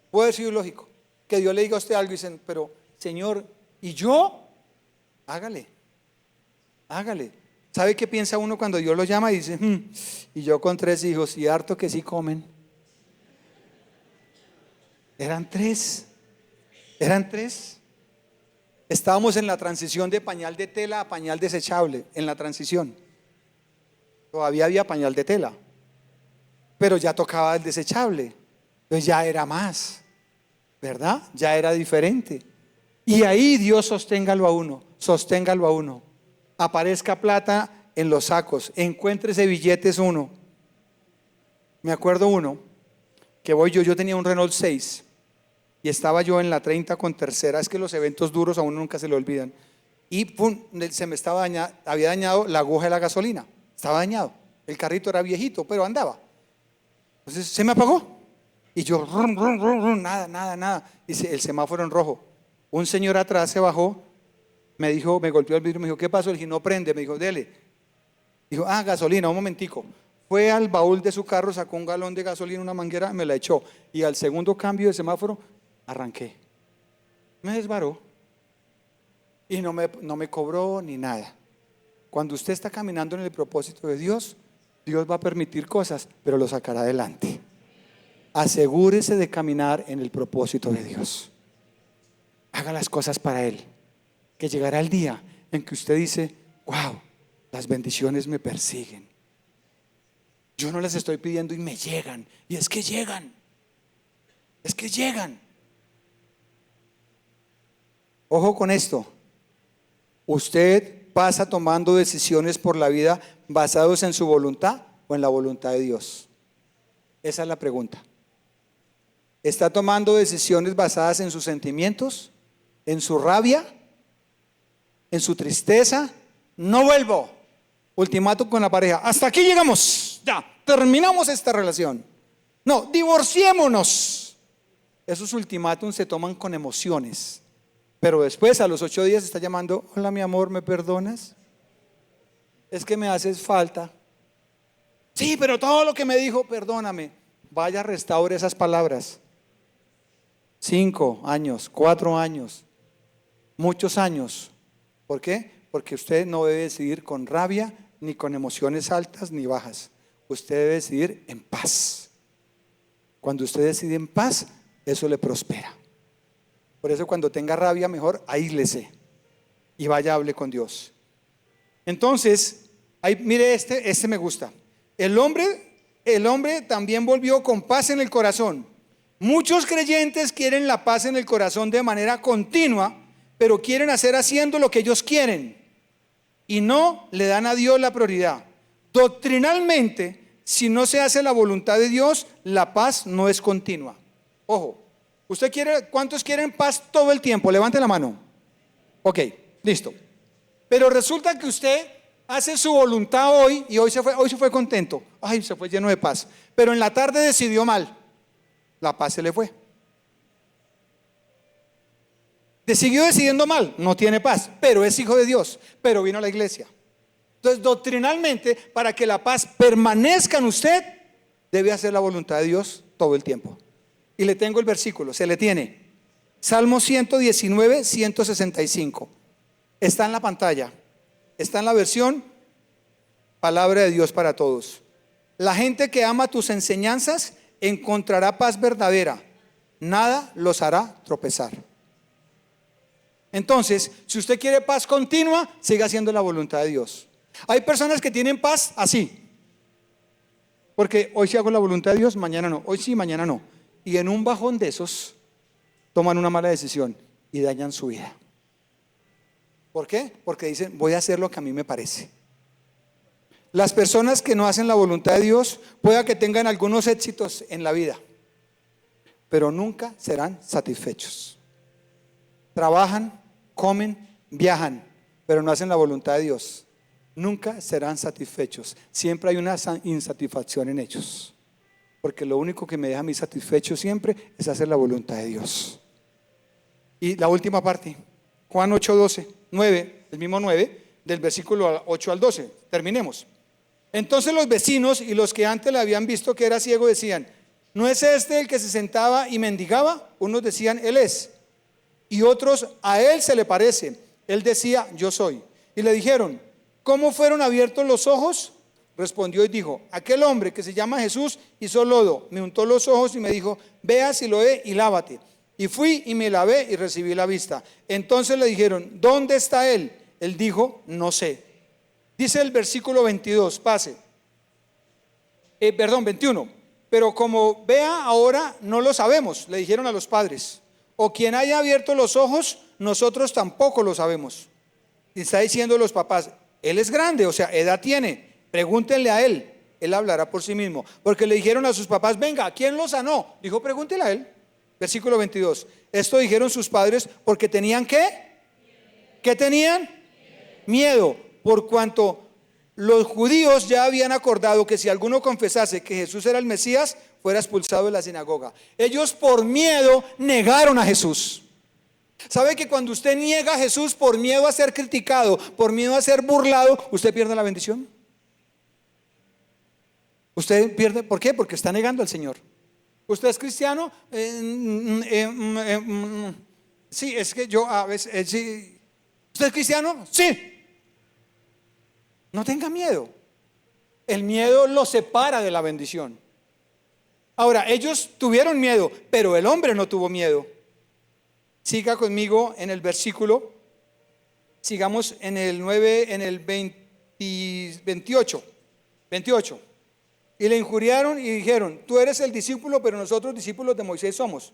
Puede haber sido ilógico que Dios le diga a usted algo y dicen, pero Señor, ¿y yo? Hágale. ¿Sabe qué piensa uno cuando Dios lo llama y dice, y yo con 3 hijos y harto que sí comen? Eran tres. Estábamos en la transición de pañal de tela a pañal desechable, en la transición. Todavía había pañal de tela, pero ya tocaba el desechable. Entonces ya era más, ¿verdad? Ya era diferente. Y ahí Dios sosténgalo a uno. Aparezca plata en los sacos, encuéntrese billetes uno. Me acuerdo uno, que yo tenía un Renault 6 y estaba yo en la 30 con tercera. Es que los eventos duros a uno nunca se le olvidan. Y se me había dañado la aguja de la gasolina. Estaba dañado. El carrito era viejito, pero andaba. Entonces se me apagó. Y yo, nada. Y el semáforo en rojo. Un señor atrás se bajó, me golpeó el vidrio, me dijo, ¿qué pasó? Le dije, no prende. Me dijo, dele. Dijo, gasolina, un momentico. Fue al baúl de su carro, sacó un galón de gasolina, una manguera, me la echó. Y al segundo cambio de semáforo, arranqué. Me desvaró. Y no me cobró ni nada. Cuando usted está caminando en el propósito de Dios, Dios va a permitir cosas, pero lo sacará adelante. Asegúrese de caminar en el propósito de Dios. Haga las cosas para Él. Que llegará el día en que usted dice, wow, las bendiciones me persiguen. Yo no las estoy pidiendo y me llegan. Y es que llegan. Ojo con esto. Usted pasa tomando decisiones por la vida basados en su voluntad o en la voluntad de Dios. Esa es la pregunta. ¿Está tomando decisiones basadas en sus sentimientos, en su rabia, en su tristeza? No vuelvo. Ultimátum con la pareja. Hasta aquí llegamos. Ya, terminamos esta relación. No, divorciémonos. Esos ultimátums se toman con emociones. Pero después, a los 8 días, está llamando, hola mi amor, ¿me perdonas? Es que me haces falta. Sí, pero todo lo que me dijo, perdóname. Vaya, restaure esas palabras. 5 años, 4 años, muchos años. ¿Por qué? Porque usted no debe decidir con rabia, ni con emociones altas ni bajas. Usted debe decidir en paz. Cuando usted decide en paz, eso le prospera. Por eso cuando tenga rabia, mejor aíslese y vaya, hable con Dios. Entonces, mire este me gusta. El hombre el hombre también volvió con paz en el corazón. Muchos creyentes quieren la paz en el corazón de manera continua, pero quieren hacer haciendo lo que ellos quieren y no le dan a Dios la prioridad. Doctrinalmente, si no se hace la voluntad de Dios, la paz no es continua. Ojo, ¿cuántos quieren paz todo el tiempo? Levante la mano. Ok, listo. Pero resulta que usted hace su voluntad hoy y hoy se fue contento. Ay, se fue lleno de paz. Pero en la tarde decidió mal. La paz se le fue. Siguió decidiendo mal, no tiene paz, pero es hijo de Dios, pero vino a la iglesia. Entonces, doctrinalmente, para que la paz permanezca en usted, debe hacer la voluntad de Dios todo el tiempo. Y le tengo el versículo, se le tiene. Salmo 119, 165. Está en la pantalla, está en la versión Palabra de Dios para todos. La gente que ama tus enseñanzas encontrará paz verdadera, nada los hará tropezar. Entonces, si usted quiere paz continua, siga haciendo la voluntad de Dios. Hay personas que tienen paz así, porque hoy sí hago la voluntad de Dios, mañana no, hoy sí, mañana no. Y en un bajón de esos, toman una mala decisión y dañan su vida. ¿Por qué? Porque dicen, voy a hacer lo que a mí me parece. Las personas que no hacen la voluntad de Dios, pueda que tengan algunos éxitos en la vida, pero nunca serán satisfechos. Trabajan, comen, viajan, pero no hacen la voluntad de Dios. Nunca serán satisfechos. Siempre hay una insatisfacción en ellos, porque lo único que me deja a mí satisfecho siempre es hacer la voluntad de Dios. Y la última parte, Juan 8:12, 9, el mismo 9, del versículo 8 al 12. Terminemos. Entonces los vecinos y los que antes le habían visto que era ciego decían, ¿no es este el que se sentaba y mendigaba? Unos decían, él es. Y otros, a él se le parece. Él decía, yo soy. Y le dijeron, ¿cómo fueron abiertos los ojos? Respondió y dijo, aquel hombre que se llama Jesús hizo lodo, me untó los ojos y me dijo, ve a Siloé y lávate. Y fui y me lavé y recibí la vista. Entonces le dijeron, ¿dónde está él? Él dijo, no sé. Dice el versículo 22, pase. 21. Pero como vea ahora, no lo sabemos, le dijeron a los padres. O quien haya abierto los ojos, nosotros tampoco lo sabemos. Y está diciendo los papás, él es grande, o sea, edad tiene. Pregúntenle a él, él hablará por sí mismo. Porque le dijeron a sus papás, venga, ¿quién lo sanó? Dijo, pregúntele a él. Versículo 22. Esto dijeron sus padres porque tenían ¿qué? ¿Qué tenían? Miedo, por cuanto los judíos ya habían acordado que si alguno confesase que Jesús era el Mesías, fuera expulsado de la sinagoga. Ellos por miedo negaron a Jesús. ¿Sabe que cuando usted niega a Jesús por miedo a ser criticado, por miedo a ser burlado, usted pierde la bendición? Usted pierde, ¿por qué? Porque está negando al Señor. ¿Usted es cristiano? Sí, es que yo a veces sí. ¿Usted es cristiano? Sí. No tenga miedo. El miedo lo separa de la bendición. Ahora, ellos tuvieron miedo, pero el hombre no tuvo miedo. Siga conmigo en el versículo. Sigamos en el 9, en el 28. Y le injuriaron y dijeron, tú eres el discípulo, pero nosotros discípulos de Moisés somos.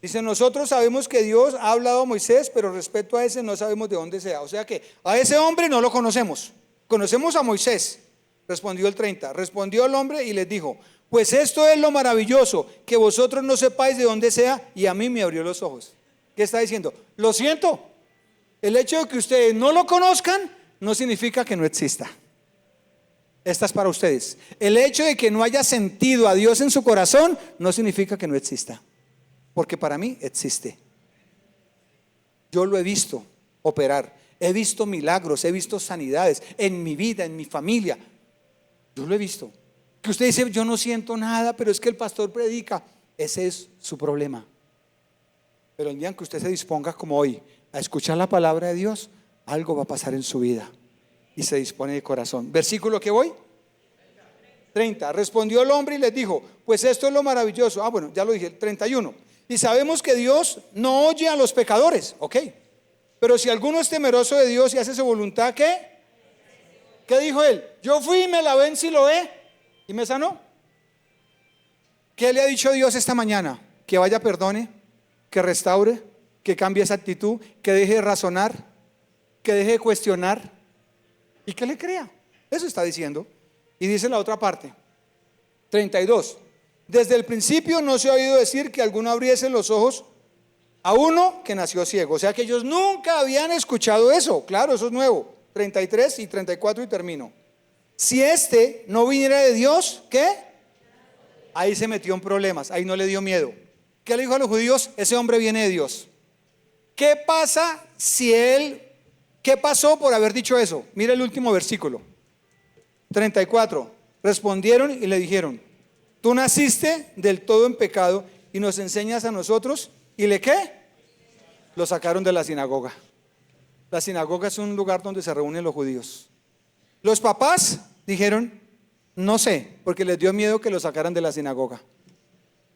Dice, nosotros sabemos que Dios ha hablado a Moisés, pero respecto a ese no sabemos de dónde sea. O sea que a ese hombre no lo conocemos. Conocemos a Moisés. Respondió el 30. Respondió el hombre y les dijo, pues esto es lo maravilloso, que vosotros no sepáis de dónde sea, y a mí me abrió los ojos. ¿Qué está diciendo? Lo siento. El hecho de que ustedes no lo conozcan no significa que no exista. Esta es para ustedes. El hecho de que no haya sentido a Dios en su corazón no significa que no exista, porque para mí existe. Yo lo he visto operar, he visto milagros, he visto sanidades en mi vida, en mi familia. Yo lo he visto. Que usted dice, yo no siento nada, pero es que el pastor predica. Ese es su problema. Pero el día en que usted se disponga como hoy a escuchar la palabra de Dios, algo va a pasar en su vida y se dispone de corazón. Versículo que voy 30. Respondió el hombre y les dijo, pues esto es lo maravilloso. Bueno, ya lo dije, 31. Y sabemos que Dios no oye a los pecadores, ok. Pero si alguno es temeroso de Dios y hace su voluntad, ¿qué? ¿Qué dijo él? Yo fui y me lavé en Siloé y me sanó. ¿Qué le ha dicho Dios esta mañana? Que vaya, perdone, que restaure, que cambie esa actitud, que deje de razonar, que deje de cuestionar y que le crea. Eso está diciendo. Y dice la otra parte, 32. Desde el principio no se ha oído decir que alguno abriese los ojos a uno que nació ciego. O sea que ellos nunca habían escuchado eso. Claro, eso es nuevo. 33 y 34 y termino. Si este no viniera de Dios, ¿qué? Ahí se metió en problemas, ahí no le dio miedo. ¿Qué le dijo a los judíos? Ese hombre viene de Dios. ¿Qué pasa si él, qué pasó por haber dicho eso? Mira el último versículo, 34. Respondieron y le dijeron, tú naciste del todo en pecado y nos enseñas a nosotros. ¿Y le qué? Lo sacaron de la sinagoga. La sinagoga es un lugar donde se reúnen los judíos. Los papás dijeron, no sé, porque les dio miedo que lo sacaran de la sinagoga.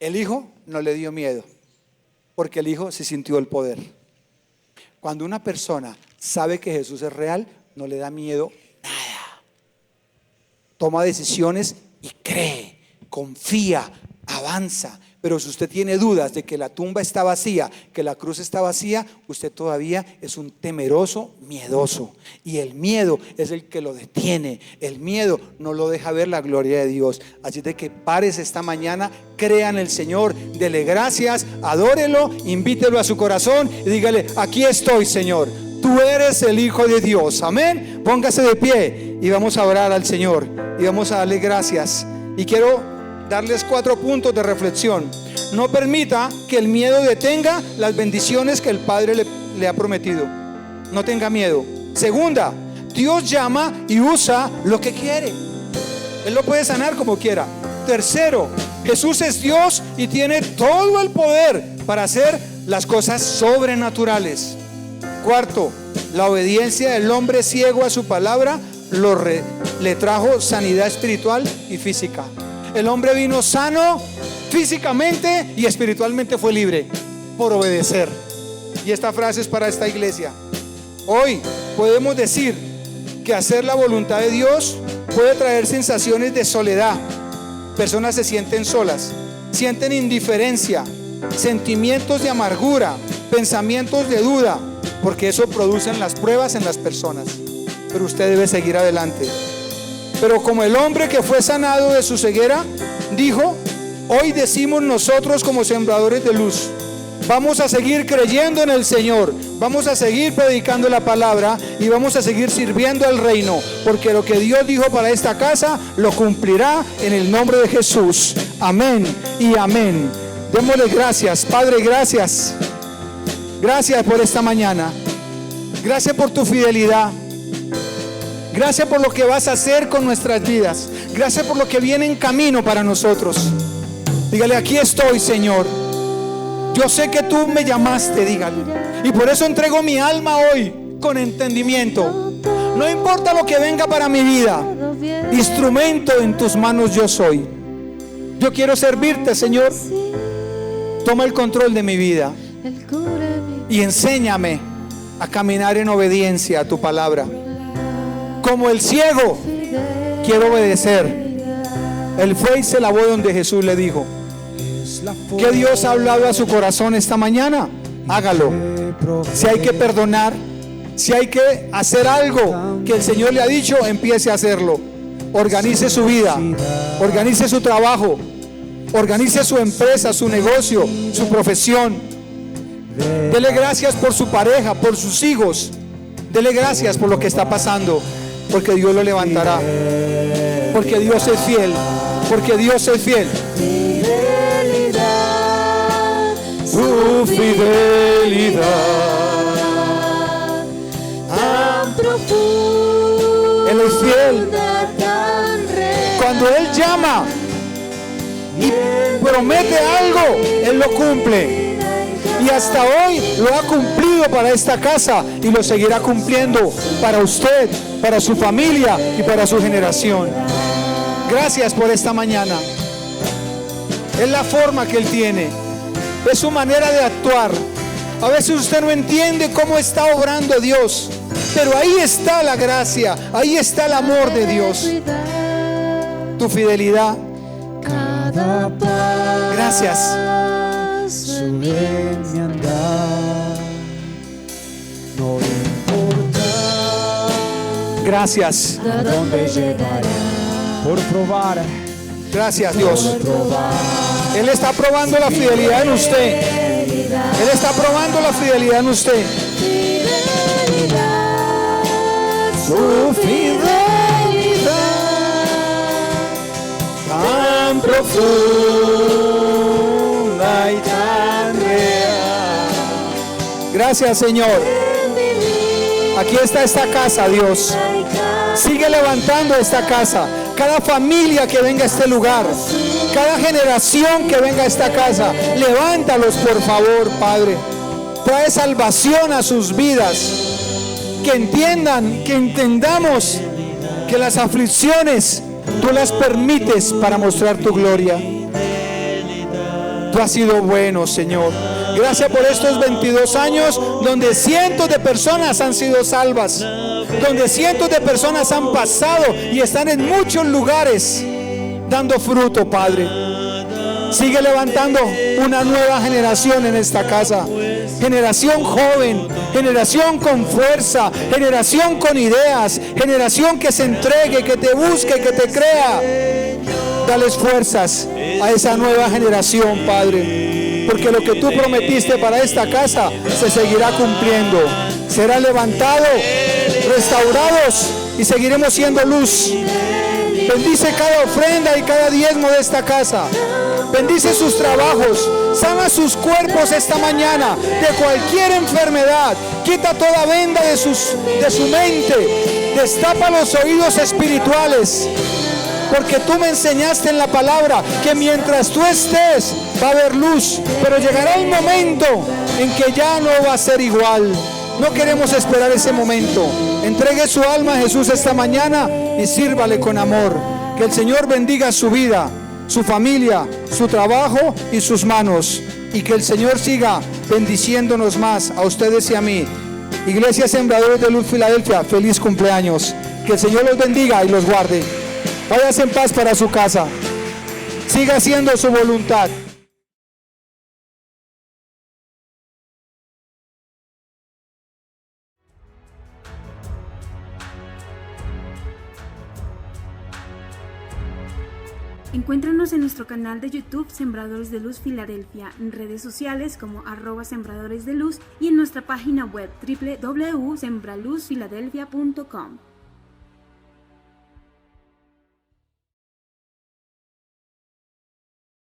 El hijo no le dio miedo, porque el hijo se sintió el poder. Cuando una persona sabe que Jesús es real, no le da miedo nada. Toma decisiones y cree, confía, avanza. Pero si usted tiene dudas de que la tumba está vacía, que la cruz está vacía, usted todavía es un temeroso, miedoso. Y el miedo es el que lo detiene. El miedo no lo deja ver la gloria de Dios. Así de que pares esta mañana, crea en el Señor, dele gracias, adórelo, invítelo a su corazón y dígale, aquí estoy, Señor. Tú eres el Hijo de Dios. Amén. Póngase de pie y vamos a orar al Señor y vamos a darle gracias. Y quiero darles 4 puntos de reflexión. No permita que el miedo detenga las bendiciones que el Padre le ha prometido. No tenga miedo. Segunda, Dios llama y usa lo que quiere. Él lo puede sanar como quiera. Tercero, Jesús es Dios y tiene todo el poder para hacer las cosas sobrenaturales. Cuarto, la obediencia del hombre ciego a su palabra le trajo sanidad espiritual y física. El hombre vino sano físicamente y espiritualmente fue libre por obedecer. Y esta frase es para esta iglesia. Hoy podemos decir que hacer la voluntad de Dios puede traer sensaciones de soledad. Personas se sienten solas, sienten indiferencia, sentimientos de amargura, pensamientos de duda, porque eso producen las pruebas en las personas. Pero usted debe seguir adelante. Pero como el hombre que fue sanado de su ceguera dijo, hoy decimos nosotros como sembradores de luz, vamos a seguir creyendo en el Señor, vamos a seguir predicando la palabra y vamos a seguir sirviendo al reino, porque lo que Dios dijo para esta casa lo cumplirá en el nombre de Jesús. Amén y amén. Démosle gracias, Padre, gracias. Gracias por esta mañana. Gracias por tu fidelidad. Gracias por lo que vas a hacer con nuestras vidas. Gracias por lo que viene en camino para nosotros. Dígale, aquí estoy, Señor. Yo sé que tú me llamaste, dígale. Y por eso entrego mi alma hoy con entendimiento. No importa lo que venga para mi vida. Instrumento en tus manos yo soy. Yo quiero servirte, Señor. Toma el control de mi vida. Y enséñame a caminar en obediencia a tu palabra. Como el ciego, quiero obedecer. Él fue y se lavó donde Jesús le dijo. ¿Qué Dios ha hablado a su corazón esta mañana? Hágalo. Si hay que perdonar, si hay que hacer algo que el Señor le ha dicho, empiece a hacerlo. Organice su vida, organice su trabajo, organice su empresa, su negocio, su profesión. Dele gracias por su pareja, por sus hijos. Dele gracias por lo que está pasando. Porque Dios lo levantará. Porque Dios es fiel. Porque Dios es fiel. Su fidelidad tan profunda. Él es fiel. Cuando Él llama y promete algo, Él lo cumple. Y hasta hoy lo ha cumplido para esta casa y lo seguirá cumpliendo para usted, para su familia y para su generación. Gracias por esta mañana. Es la forma que Él tiene, es su manera de actuar. A veces usted no entiende cómo está obrando Dios, pero ahí está la gracia, ahí está el amor de Dios. Tu fidelidad Cada paso Gracias. en mi andar, no importa Gracias. a dónde llegará, por probar, Gracias, Dios. probar. Él está probando la fidelidad en usted. Él está probando la fidelidad en usted. Su fidelidad Tan profunda y tan real. Gracias, Señor. Aquí está esta casa, Dios. Sigue levantando esta casa. Cada familia que venga a este lugar, cada generación que venga a esta casa, levántalos, por favor, Padre. Trae salvación a sus vidas. Que entiendan, que entendamos que las aflicciones tú las permites para mostrar tu gloria. Tú has sido bueno, Señor. Gracias por estos 22 años donde cientos de personas han sido salvas, donde cientos de personas han pasado y están en muchos lugares dando fruto, Padre. Sigue levantando una nueva generación en esta casa. Generación joven, generación con fuerza, generación con ideas, generación que se entregue, que te busque, que te crea. Dales fuerzas a esa nueva generación, Padre, porque lo que tú prometiste para esta casa se seguirá cumpliendo. Será levantado, restaurados y seguiremos siendo luz. Bendice cada ofrenda y cada diezmo de esta casa. Bendice sus trabajos. Sana sus cuerpos esta mañana de cualquier enfermedad. Quita toda venda de su mente. Destapa los oídos espirituales. Porque tú me enseñaste en la palabra que mientras tú estés va a haber luz. Pero llegará el momento en que ya no va a ser igual. No queremos esperar ese momento. Entregue su alma a Jesús esta mañana y sírvale con amor. Que el Señor bendiga su vida, su familia, su trabajo y sus manos. Y que el Señor siga bendiciéndonos más a ustedes y a mí. Iglesia Sembradores de Luz Filadelfia, feliz cumpleaños. Que el Señor los bendiga y los guarde. Váyase en paz para su casa. Siga haciendo su voluntad. Encuéntranos en nuestro canal de YouTube Sembradores de Luz Filadelfia, en redes sociales como @Sembradores de Luz y en nuestra página web www.sembraluzfiladelfia.com.